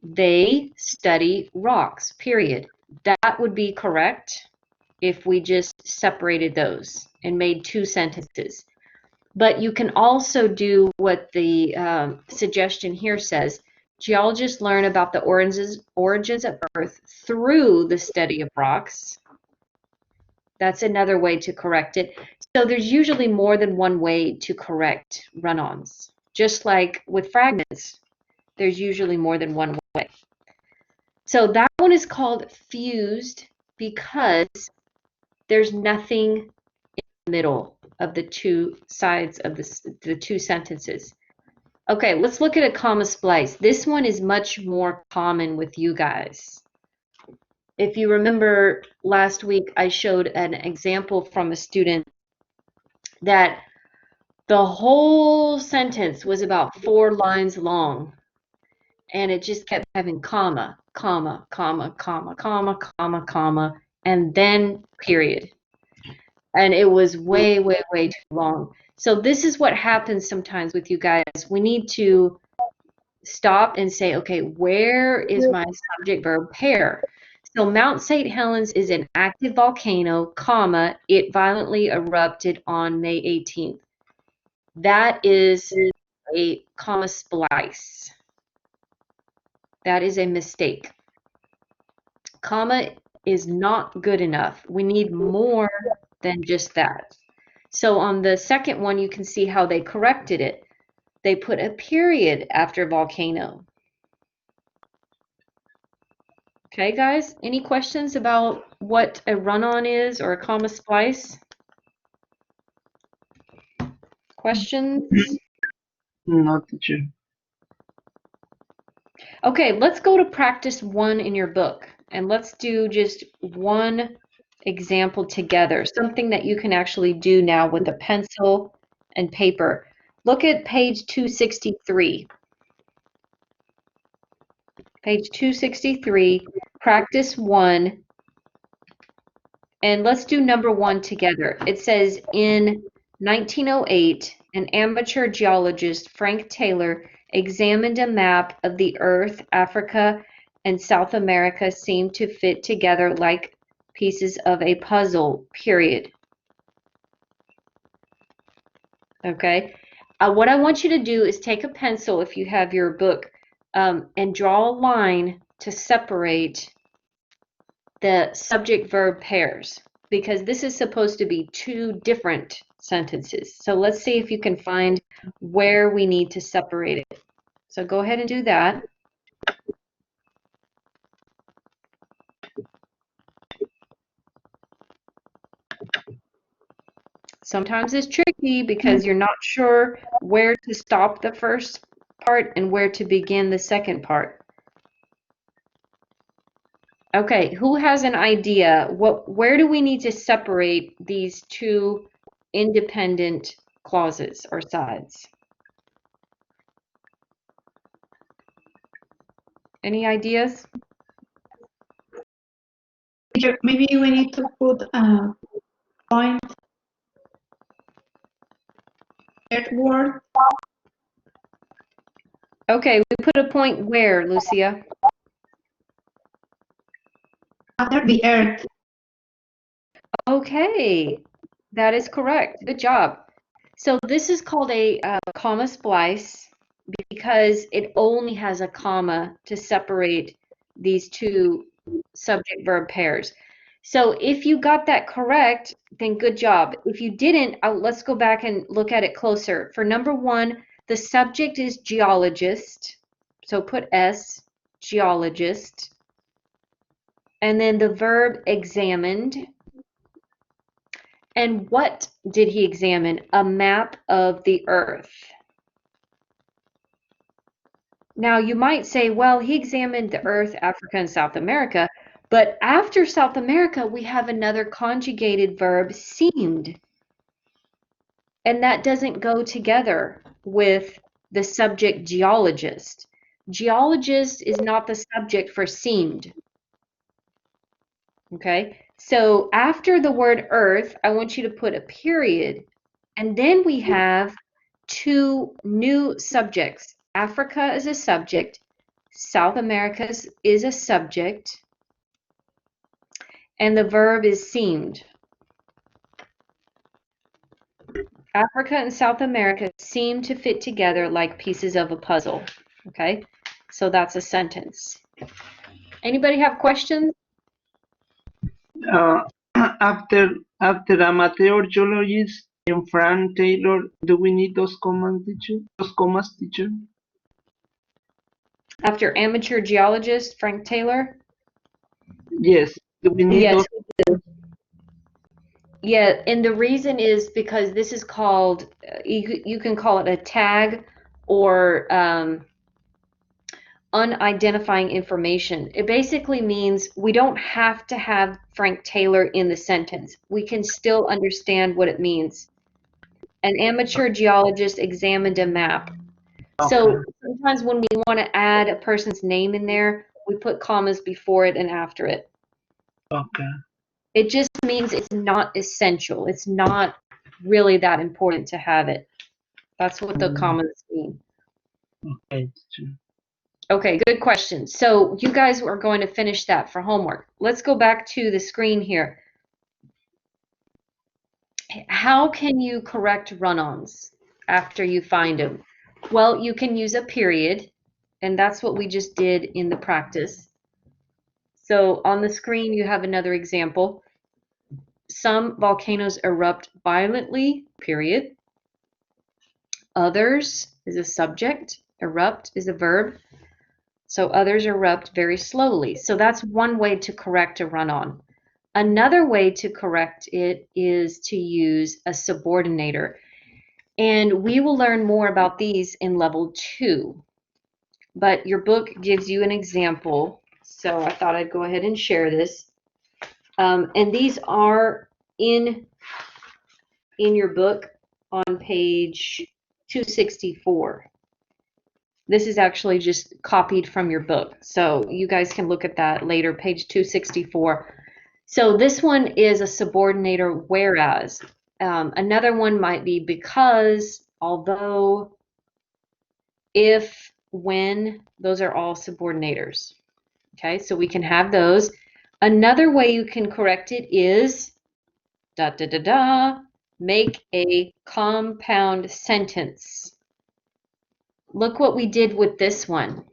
They study rocks, period. That would be correct if we just separated those and made two sentences. But you can also do what the suggestion here says. Geologists learn about the origins of Earth through the study of rocks. That's another way to correct it. So there's usually more than one way to correct run-ons. Just like with fragments, there's usually more than one way. So that one is called fused because there's nothing in the middle of the two sides of the two sentences. Okay, let's look at a comma splice. This one is much more common with you guys. If you remember last week, I showed an example from a student that the whole sentence was about 4 lines long, and it just kept having comma, comma, comma, comma, comma, comma, comma, and then period. And it was way, way, way too long. So this is what happens sometimes with you guys. We need to stop and say, okay, where is my subject verb pair? So Mount St. Helens is an active volcano, comma, it violently erupted on May 18th. That is a comma splice. That is a mistake. Comma is not good enough. We need more than just that. So on the second one, you can see how they corrected it. They put a period after volcano. Okay, guys, any questions about what a run-on is or a comma splice? Questions? No, teacher. Okay, let's go to practice 1 in your book, and let's do just one example together, something that you can actually do now with a pencil and paper. Look at page 263. Page 263, practice 1, and let's do number 1 together. It says, in 1908, an amateur geologist, Frank Taylor, examined a map of the Earth, Africa, and South America seemed to fit together like pieces of a puzzle, period. Okay. What I want you to do is take a pencil, if you have your book, and draw a line to separate the subject-verb pairs, because this is supposed to be 2 different sentences. So let's see if you can find where we need to separate it. So go ahead and do that. Sometimes it's tricky because you're not sure where to stop the first part and where to begin the second part. Okay, who has an idea? Where do we need to separate these two independent clauses or sides? Any ideas? Teacher, maybe we need to put a point third word Okay, we put a point where, Lucia? after the earth. Okay, that is correct. Good job. So this is called a comma splice because it only has a comma to separate these two subject-verb pairs. So if you got that correct, then good job. If you didn't, let's go back and look at it closer. For number one, the subject is geologist. So put S, geologist. And then the verb examined. And what did he examine? A map of the earth. Now you might say, well, he examined the earth, Africa, and South America, but after South America, we have another conjugated verb, seemed. And that doesn't go together with the subject geologist. Geologist is not the subject for seemed. Okay, so after the word earth, I want you to put a period, and then we have two new subjects. Africa is a subject, South America is a subject, and the verb is seemed. Africa and South America seem to fit together like pieces of a puzzle. Okay, so that's a sentence. Anybody have questions? After amateur geologist and Frank Taylor, do we need those commas, teacher? After amateur geologist, Frank Taylor? Yes. Do we need Yes, those? we do. Yeah, and the reason is because this is called, you can call it a tag or unidentifying information. It basically means we don't have to have Frank Taylor in the sentence. We can still understand what it means. An amateur geologist examined a map. So sometimes when we want to add a person's name in there, we put commas before it and after it. Okay. It just means it's not essential. It's not really that important to have it. That's what the commas mean. Okay, teacher. Okay, good question. So you guys are going to finish that for homework. Let's go back to the screen here. How can you correct run-ons after you find them? Well, you can use a period, and that's what we just did in the practice. So on the screen, you have another example. Some volcanoes erupt violently, period. Others is a subject. Erupt is a verb. So others erupt very slowly. So that's one way to correct a run-on. Another way to correct it is to use a subordinator. And we will learn more about these in level 2. But your book gives you an example. So I thought I'd go ahead and share this. And these are in your book on page 264. This is actually just copied from your book. So you guys can look at that later, page 264. So this one is a subordinator, whereas. Another one might be because, although, if, when, those are all subordinators. Okay, so we can have those. Another way you can correct it is make a compound sentence. Look what we did with this one.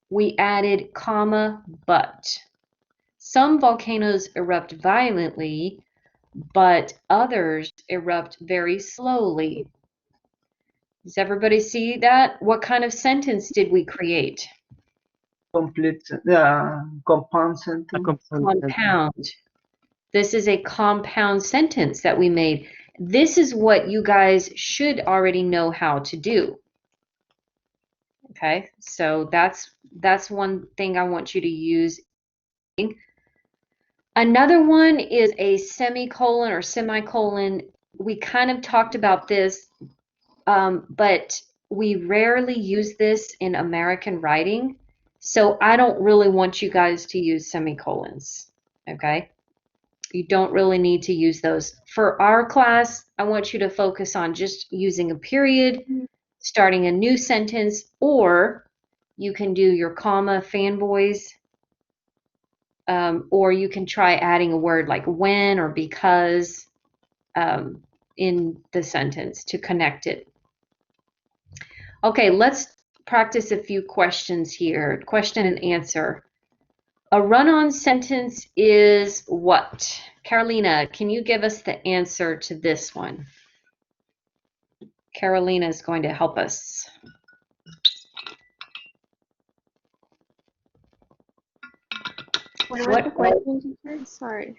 We added comma, but. Some volcanoes erupt violently, but others erupt very slowly. Does everybody see that? What kind of sentence did we create? Complete compound sentence. Compound. This is a compound sentence that we made. This is what you guys should already know how to do. Okay, so that's one thing I want you to use. Another one is a semicolon or semicolon. We kind of talked about this, but we rarely use this in American writing. So I don't really want you guys to use semicolons, okay? You don't really need to use those. For our class, I want you to focus on just using a period, starting a new sentence, or you can do your comma fanboys, or you can try adding a word like when or because in the sentence to connect it. Okay, let's practice a few questions here. Question and answer. A run-on sentence is what? Carolina, can you give us the answer to this one? Carolina is going to help us. What was the question, teacher? Sorry.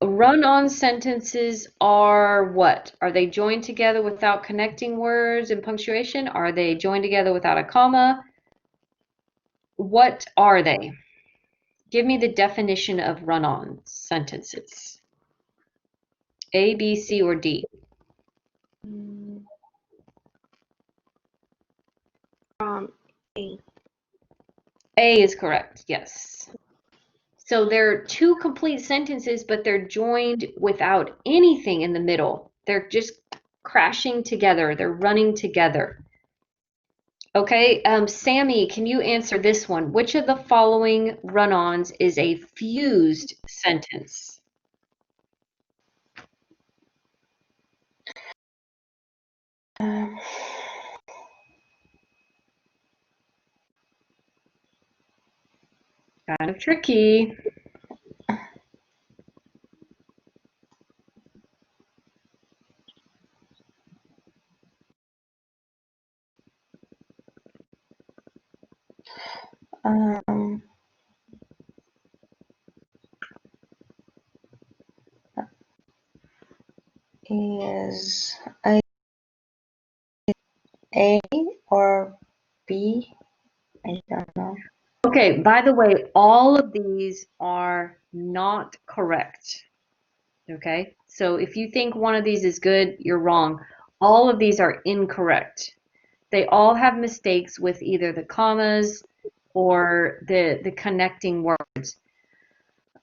Run-on sentences are what? Are they joined together without connecting words and punctuation? Are they joined together without a comma? What are they? Give me the definition of run-on sentences. A, B, C, or D? A. A is correct, yes. So they're two complete sentences, but they're joined without anything in the middle. They're just crashing together. They're running together. Okay, Sammy, can you answer this one? Which of the following run-ons is a fused sentence? Um, Kind of tricky. um, is A or B? I don't know. Okay, by the way, all of these are not correct. Okay, so if you think one of these is good, you're wrong. All of these are incorrect. They all have mistakes with either the commas or the connecting words.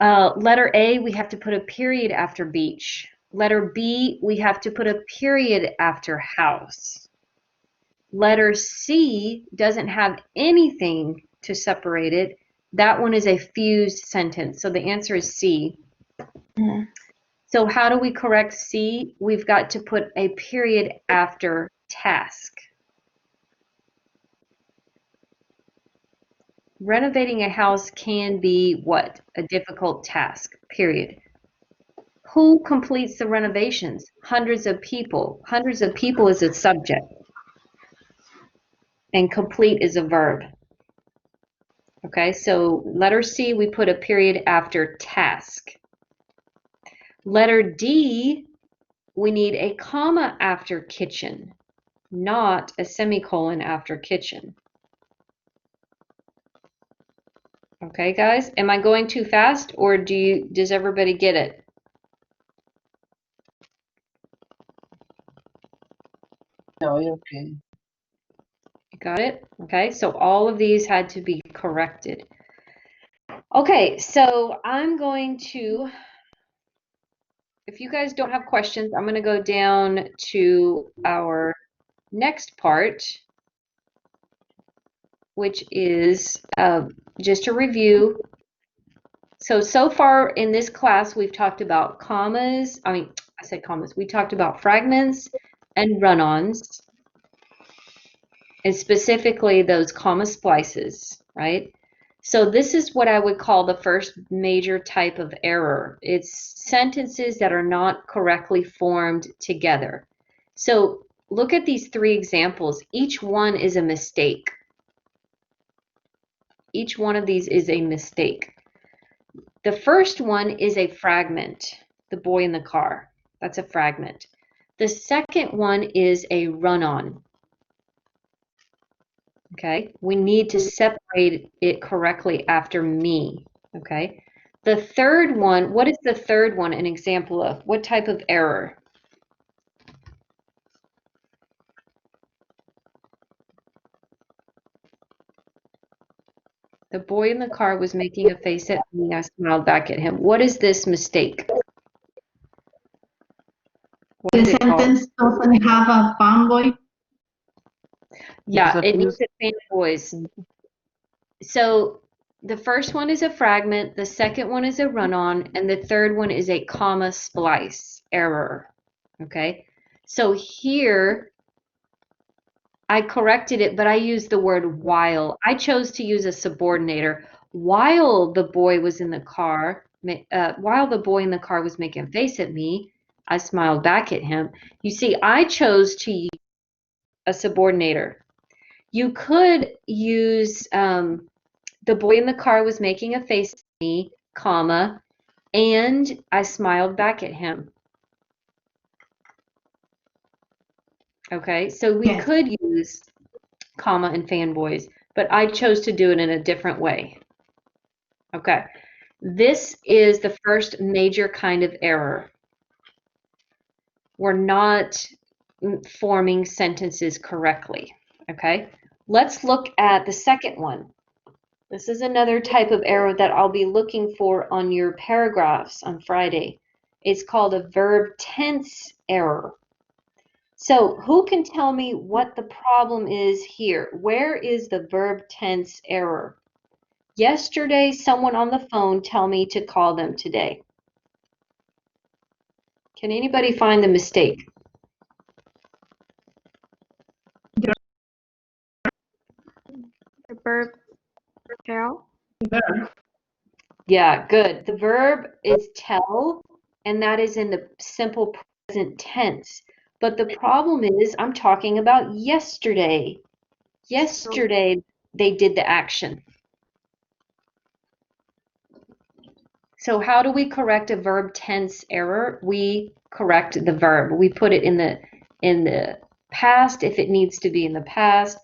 Letter A, we have to put a period after beach. Letter B, we have to put a period after house. Letter C doesn't have anything to separate it. That one is a fused sentence. So the answer is C. Mhm. So how do we correct C? We've got to put a period after task. Renovating a house can be what? A difficult task, period. Who completes the renovations? Hundreds of people. Hundreds of people is a subject. And complete is a verb. Okay, so letter C, we put a period after task. Letter D, we need a comma after kitchen, not a semicolon after kitchen. Okay, guys, am I going too fast or does everybody get it? No, okay. You got it? Okay, so all of these had to be corrected. Okay, so I'm going to, if you guys don't have questions, I'm going to go down to our next part, which is just a review. So far in this class, we've talked about commas. I said commas. We talked about fragments and run-ons, and specifically those comma splices, right? So this is what I would call the first major type of error. It's sentences that are not correctly formed together. So look at these three examples. Each one is a mistake. Each one of these is a mistake. The first one is a fragment, the boy in the car. That's a fragment. The second one is a run-on. Okay, we need to separate it correctly after me. Okay, the third one, what is the third one an example of? What type of error? The boy in the car was making a face at me. I smiled back at him. What is this mistake? What The is it called? sentence doesn't have a fanboy. Yeah, it needs a fanboys. So the first one is a fragment, the second one is a run-on, and the third one is a comma splice error. Okay, so here I corrected it, but I used the word while. I chose to use a subordinator. While the boy was in the car, while the boy in the car was making a face at me, I smiled back at him. You see, I chose to use a subordinator. You could use the boy in the car was making a face at me, comma, and I smiled back at him. Okay, so we Yes. could use comma and fanboys, but I chose to do it in a different way. Okay, this is the first major kind of error. We're not forming sentences correctly. Okay, let's look at the second one. This is another type of error that I'll be looking for on your paragraphs on Friday. It's called a verb tense error. So who can tell me what the problem is here? Where is the verb tense error? Yesterday, someone on the phone tell me to call them today. Can anybody find the mistake? The verb tell. Yeah, good. The verb is tell, and that is in the simple present tense. But the problem is, I'm talking about yesterday. Yesterday, they did the action. So how do we correct a verb tense error? We correct the verb. We put it in the past if it needs to be in the past,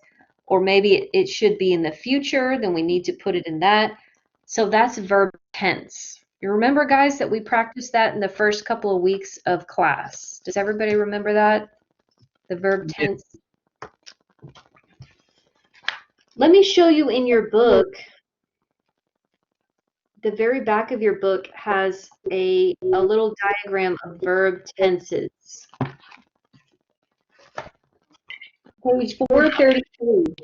or maybe it should be in the future, then we need to put it in that. So that's verb tense. You remember, guys, that we practiced that in the first couple of weeks of class. Does everybody remember that? The verb tense? Let me show you in your book. The very back of your book has a little diagram of verb tenses. Page 433.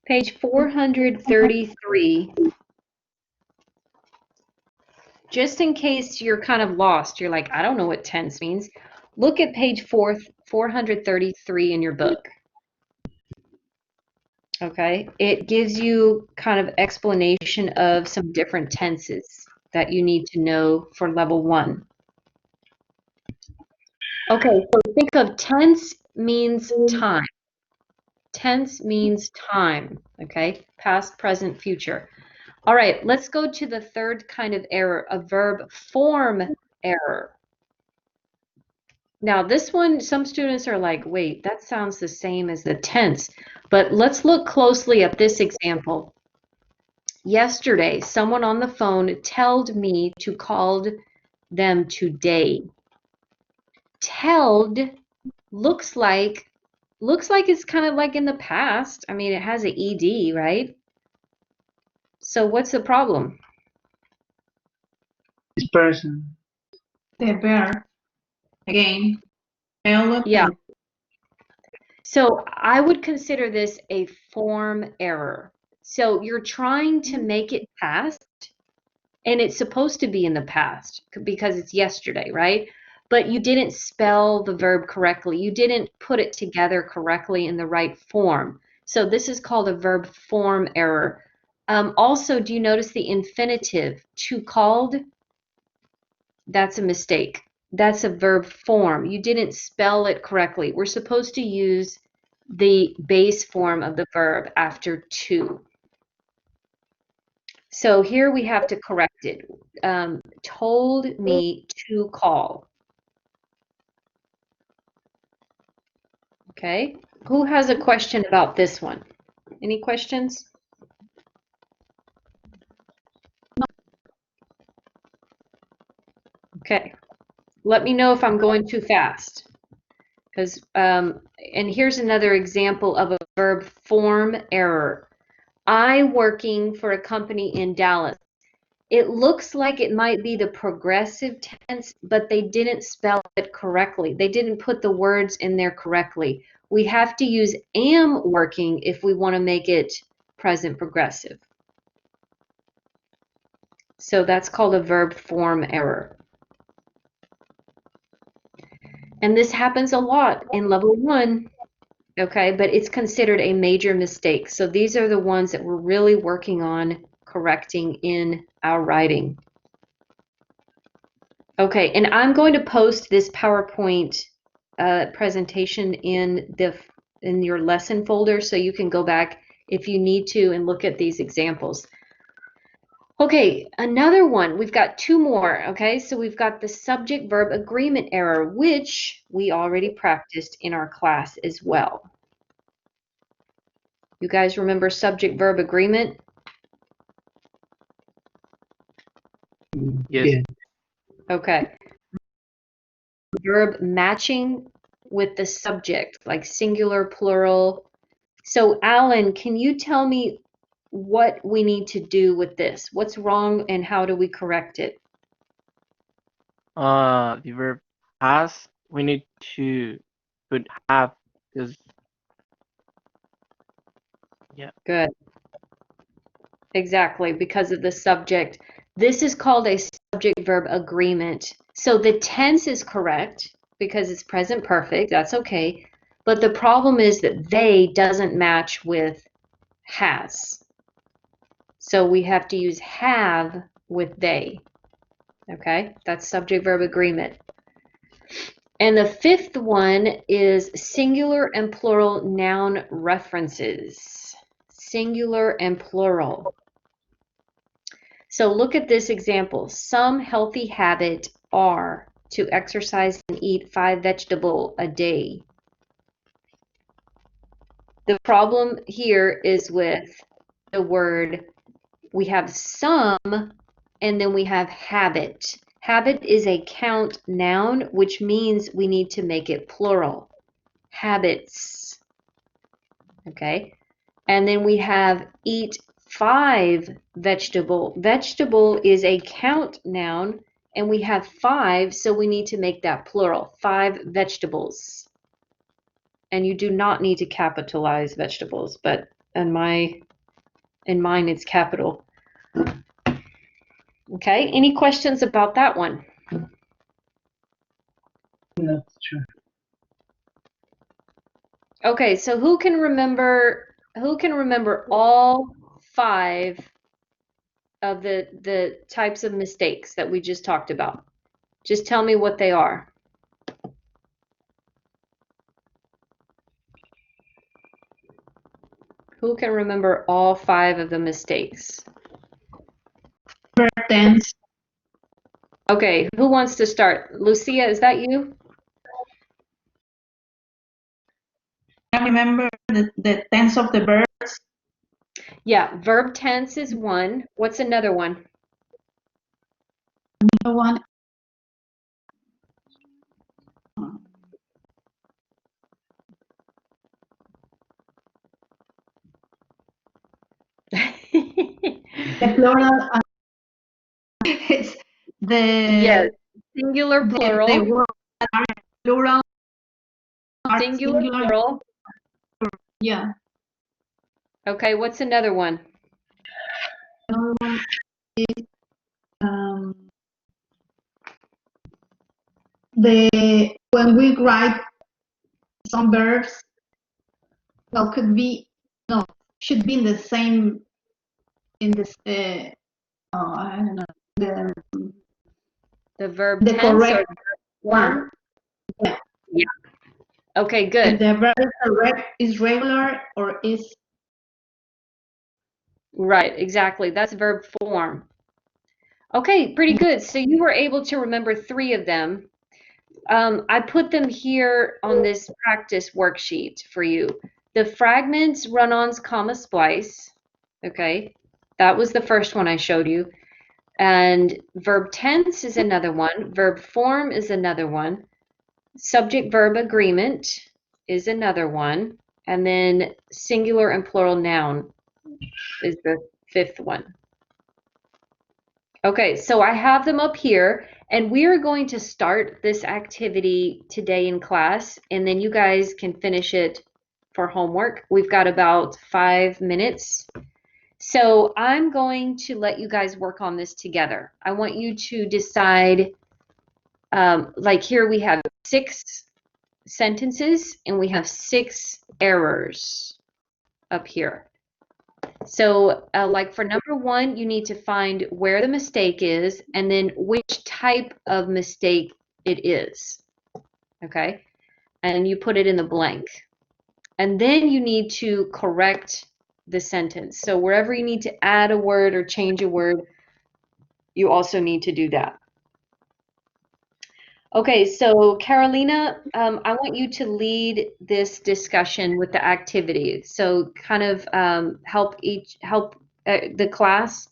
Page 433. Just in case you're kind of lost, you're like, I don't know what tense means. Look at page 433 in your book. Okay, it gives you kind of explanation of some different tenses that you need to know for level 1. Okay, so think of tense means time. Tense means time, okay? Past, present, future. All right, let's go to the third kind of error, a verb form error. Now, this one, some students are like, wait, that sounds the same as the tense. But let's look closely at this example. Yesterday, someone on the phone told me to call them today. Telled looks like it's kind of like in the past. I mean, it has an ed, right? So what's the problem? This person. The verb. Again. Tell Yeah. So I would consider this a form error. So you're trying to make it past, and it's supposed to be in the past because it's yesterday, right? But you didn't spell the verb correctly. You didn't put it together correctly in the right form. So this is called a verb form error. Also, do you notice the infinitive, to called? That's a mistake. That's a verb form. You didn't spell it correctly. We're supposed to use the base form of the verb after to. So here we have to correct it. Told me to call. Okay. Who has a question about this one? Any questions? Okay. Let me know if I'm going too fast. Because, and here's another example of a verb form error. I working for a company in Dallas. It looks like it might be the progressive tense, but they didn't spell it correctly. They didn't put the words in there correctly. We have to use am working if we want to make it present progressive. So that's called a verb form error. And this happens a lot in level 1, okay, but it's considered a major mistake. So these are the ones that we're really working on correcting in our writing. Okay, and I'm going to post this PowerPoint presentation in your lesson folder, so you can go back if you need to and look at these examples. Okay, another one. We've got 2 more. Okay, so we've got the subject verb agreement error, which we already practiced in our class as well. You guys remember subject verb agreement? Yes. Yeah. Okay. Verb matching with the subject, like singular, plural. So, Alan, can you tell me what we need to do with this? What's wrong and how do we correct it? The verb has, we need to put have, because yeah. Good. Exactly, because of the subject. This is called a subject verb agreement. So the tense is correct because it's present perfect. That's okay. But the problem is that they doesn't match with has. So we have to use have with they. Okay, that's subject verb agreement. And the 5th one is singular and plural noun references. Singular and plural. So look at this example. Some healthy habit are to exercise and eat 5 vegetables a day. The problem here is with the word, we have some and then we have habit. Habit is a count noun, which means we need to make it plural. Habits. Okay. And then we have eat 5 vegetable. Vegetable is a count noun, and we have 5, so we need to make that plural. 5 vegetables. And you do not need to capitalize vegetables, but in mine it's capital. Okay, any questions about that one? Not sure. Okay, so who can remember all 5 of the types of mistakes that we just talked about? Just tell me what they are. Who can remember all 5 of the mistakes? Verb tense. Okay, who wants to start? Lucia, is that you? I remember the tense of the verbs. Yeah, verb tense is one. What's another one? The one. The plural. It's the Yes, singular, plural. The word that are plural. Are Singular, plural. Yeah. Okay, what's another one? Another one is when we write some verbs, well, should be in the same I don't know, The verb the tense correct or one. Yeah. Yeah. Okay, If good. the verb is correct, is regular or is Right, exactly. That's verb form. Okay, pretty good. So you were able to remember 3 of them. I put them here on this practice worksheet for you. The fragments, run-ons, comma, splice. Okay, that was the first one I showed you. And verb tense is another one. Verb form is another one. Subject verb agreement is another one. And then singular and plural noun is the 5th one. Okay, so I have them up here, and we are going to start this activity today in class, and then you guys can finish it for homework. We've got about 5 minutes. So I'm going to let you guys work on this together. I want you to decide, like here we have 6 sentences, and we have 6 errors up here. So like for number 1, you need to find where the mistake is and then which type of mistake it is. Okay? And you put it in the blank. And then you need to correct the sentence. So wherever you need to add a word or change a word, you also need to do that. Okay, so Carolina, I want you to lead this discussion with the activity. So kind of help the class,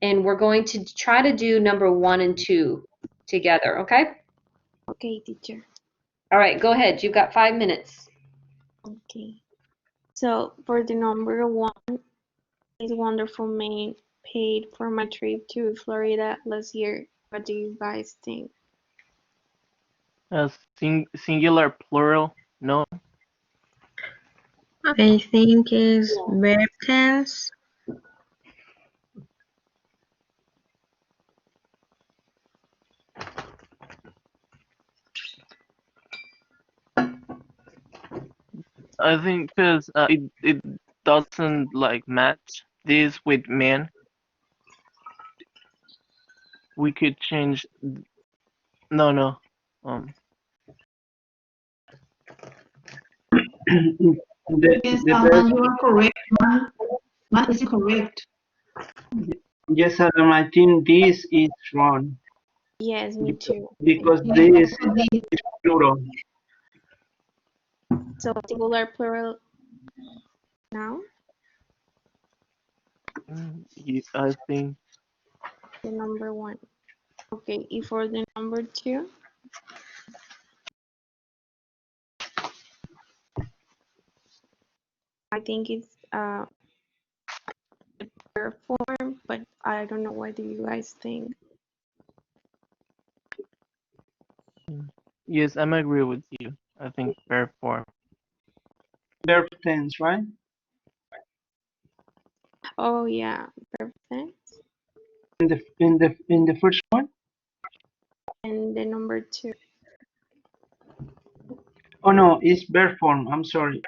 and we're going to try to do number 1 and 2 together, okay? Okay, teacher. All right, go ahead. You've got 5 minutes. Okay. So for the number 1, this wonderful man paid for my trip to Florida last year. What do you guys think? Singular, plural, no. I think is verb tense. I think because it doesn't like match this with man. We could change. No. Yes, The verb, you are correct. Man is correct. yes, Adam, I think this is wrong Yes, me too. because Yes, this also this. is plural. So singular, plural, now I think the number 1. Okay, and for the number 2, I think it's verb form, but I don't know. What do you guys think? yes, I'm agree with you. I think verb form. Verb tense, right? Oh yeah, verb tense. In the first one? And the number 2. Oh no, it's verb form. I'm sorry.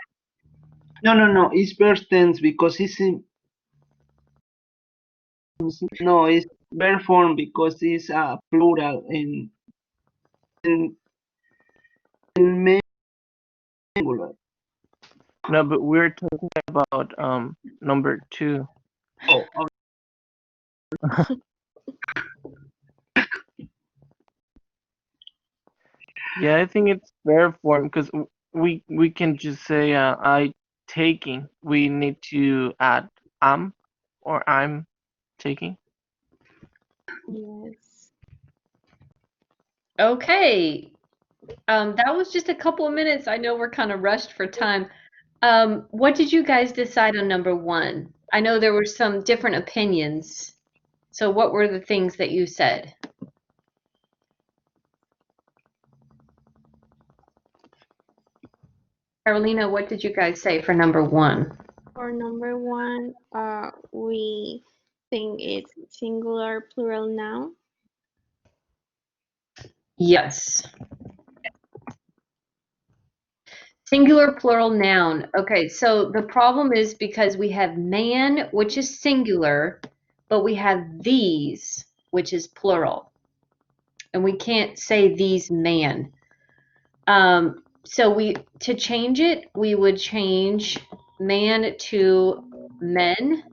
No, it's verb tense because it's in. No, it's verb form because it's plural in singular. No, but we're talking about number 2. Oh, Yeah, I think it's verb form because we can just say I taking. We need to add am or I'm taking. Yes. Okay. That was just a couple of minutes. I know we're kind of rushed for time. What did you guys decide on number 1? I know there were some different opinions. So what were the things that you said? Carolina, what did you guys say for number 1? For number 1, we think it's singular, plural, noun. Yes. Singular, plural, noun. Okay, so the problem is because we have man, which is singular, but we have these, which is plural. And we can't say these man. So to change it, we would change man to men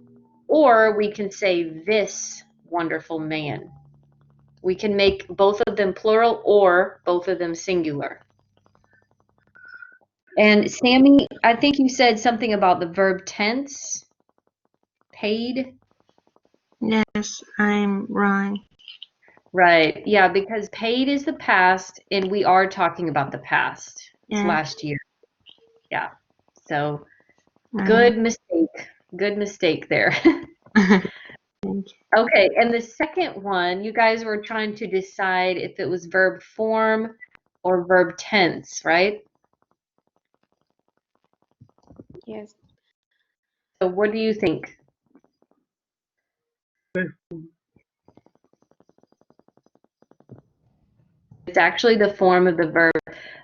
Or we can say this wonderful man. We can make both of them plural or both of them singular. And Sammy, I think you said something about the verb tense, paid. Yes, I'm right. Right. Yeah, because paid is the past, and we are talking about the past. It's Yeah. last year. Yeah. So Right. good mistake. Good mistake there. Thank you. Okay, and the second one, you guys were trying to decide if it was verb form or verb tense, right? Yes. So what do you think? It's actually the form of the verb.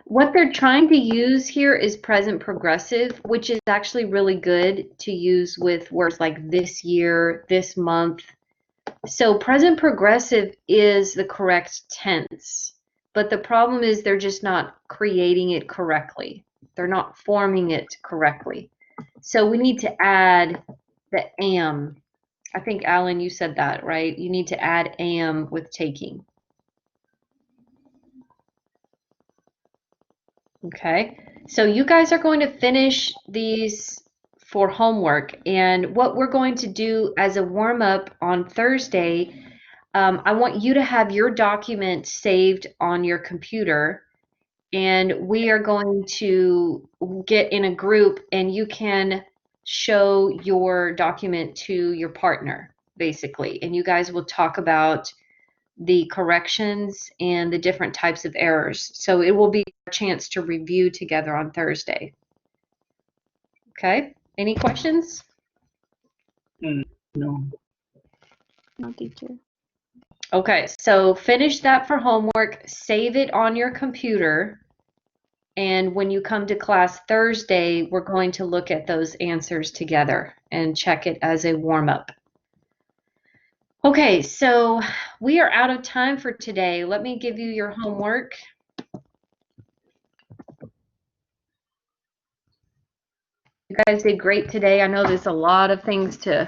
What they're trying to use here is present progressive, which is actually really good to use with words like this year, this month. So present progressive is the correct tense, but the problem is they're just not creating it correctly. They're not forming it correctly. So we need to add the am. I think, Alan, you said that, right? You need to add am with taking. Okay, so you guys are going to finish these for homework, and what we're going to do as a warm-up on Thursday, I want you to have your document saved on your computer, and we are going to get in a group, and you can show your document to your partner, basically, and you guys will talk about the corrections and the different types of errors. So it will be a chance to review together on Thursday. Okay, any questions? No. No, teacher. Okay, so finish that for homework, save it on your computer, and when you come to class Thursday, we're going to look at those answers together and check it as a warm-up. Okay, so we are out of time for today. Let me give you your homework. You guys did great today. I know there's a lot of things to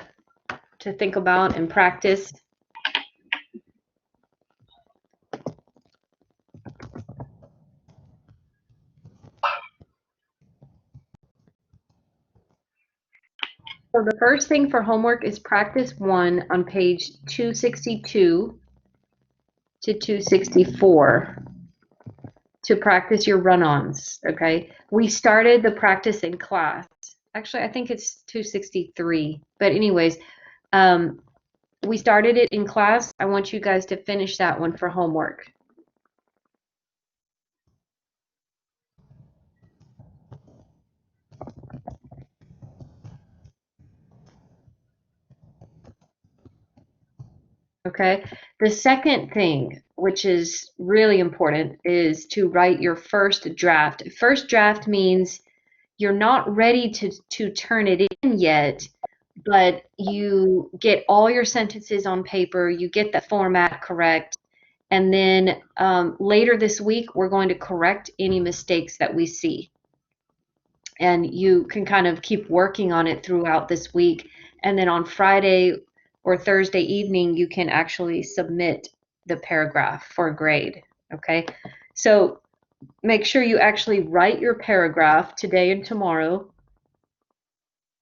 think about and practice. So the first thing for homework is practice 1 on page 262 to 264 to practice your run-ons, okay? We started the practice in class. Actually, I think it's 263, but anyways, we started it in class. I want you guys to finish that one for homework. Okay, the second thing, which is really important, is to write your first draft. First draft means you're not ready to turn it in yet, but you get all your sentences on paper, you get the format correct, and then later this week, we're going to correct any mistakes that we see. And you can kind of keep working on it throughout this week, and then on Friday or Thursday evening, you can actually submit the paragraph for a grade, okay? So make sure you actually write your paragraph today and tomorrow,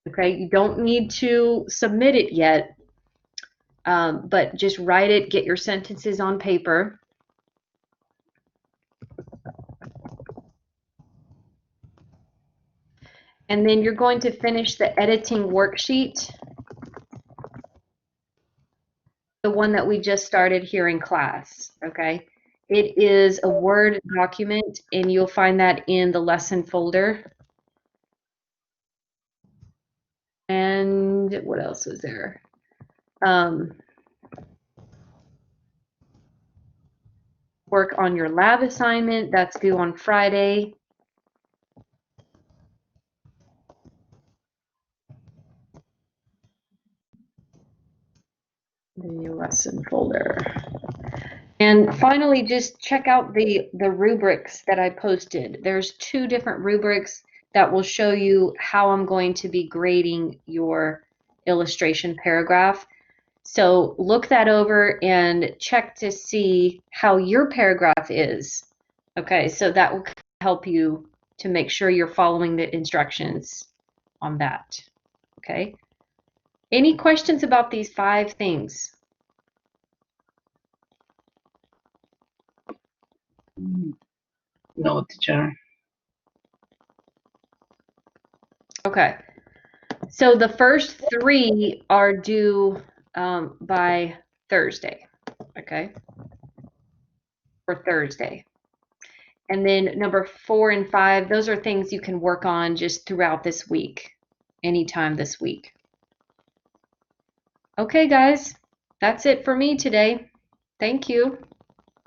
okay? You don't need to submit it yet, but just write it, get your sentences on paper. And then you're going to finish the editing worksheet, the one that we just started here in class, okay? It is a Word document, and you'll find that in the lesson folder. And what else was there? Work on your lab assignment. That's due on Friday. The lesson folder. And finally, just check out the rubrics that I posted. There's 2 different rubrics that will show you how I'm going to be grading your illustration paragraph. So look that over and check to see how your paragraph is. Okay, so that will help you to make sure you're following the instructions on that. Okay. Any questions about these 5 things? No, teacher. Okay. So the first 3 are due by Thursday. Okay. For Thursday. And then number 4 and 5, those are things you can work on just throughout this week, anytime this week. Okay, guys, that's it for me today. Thank you.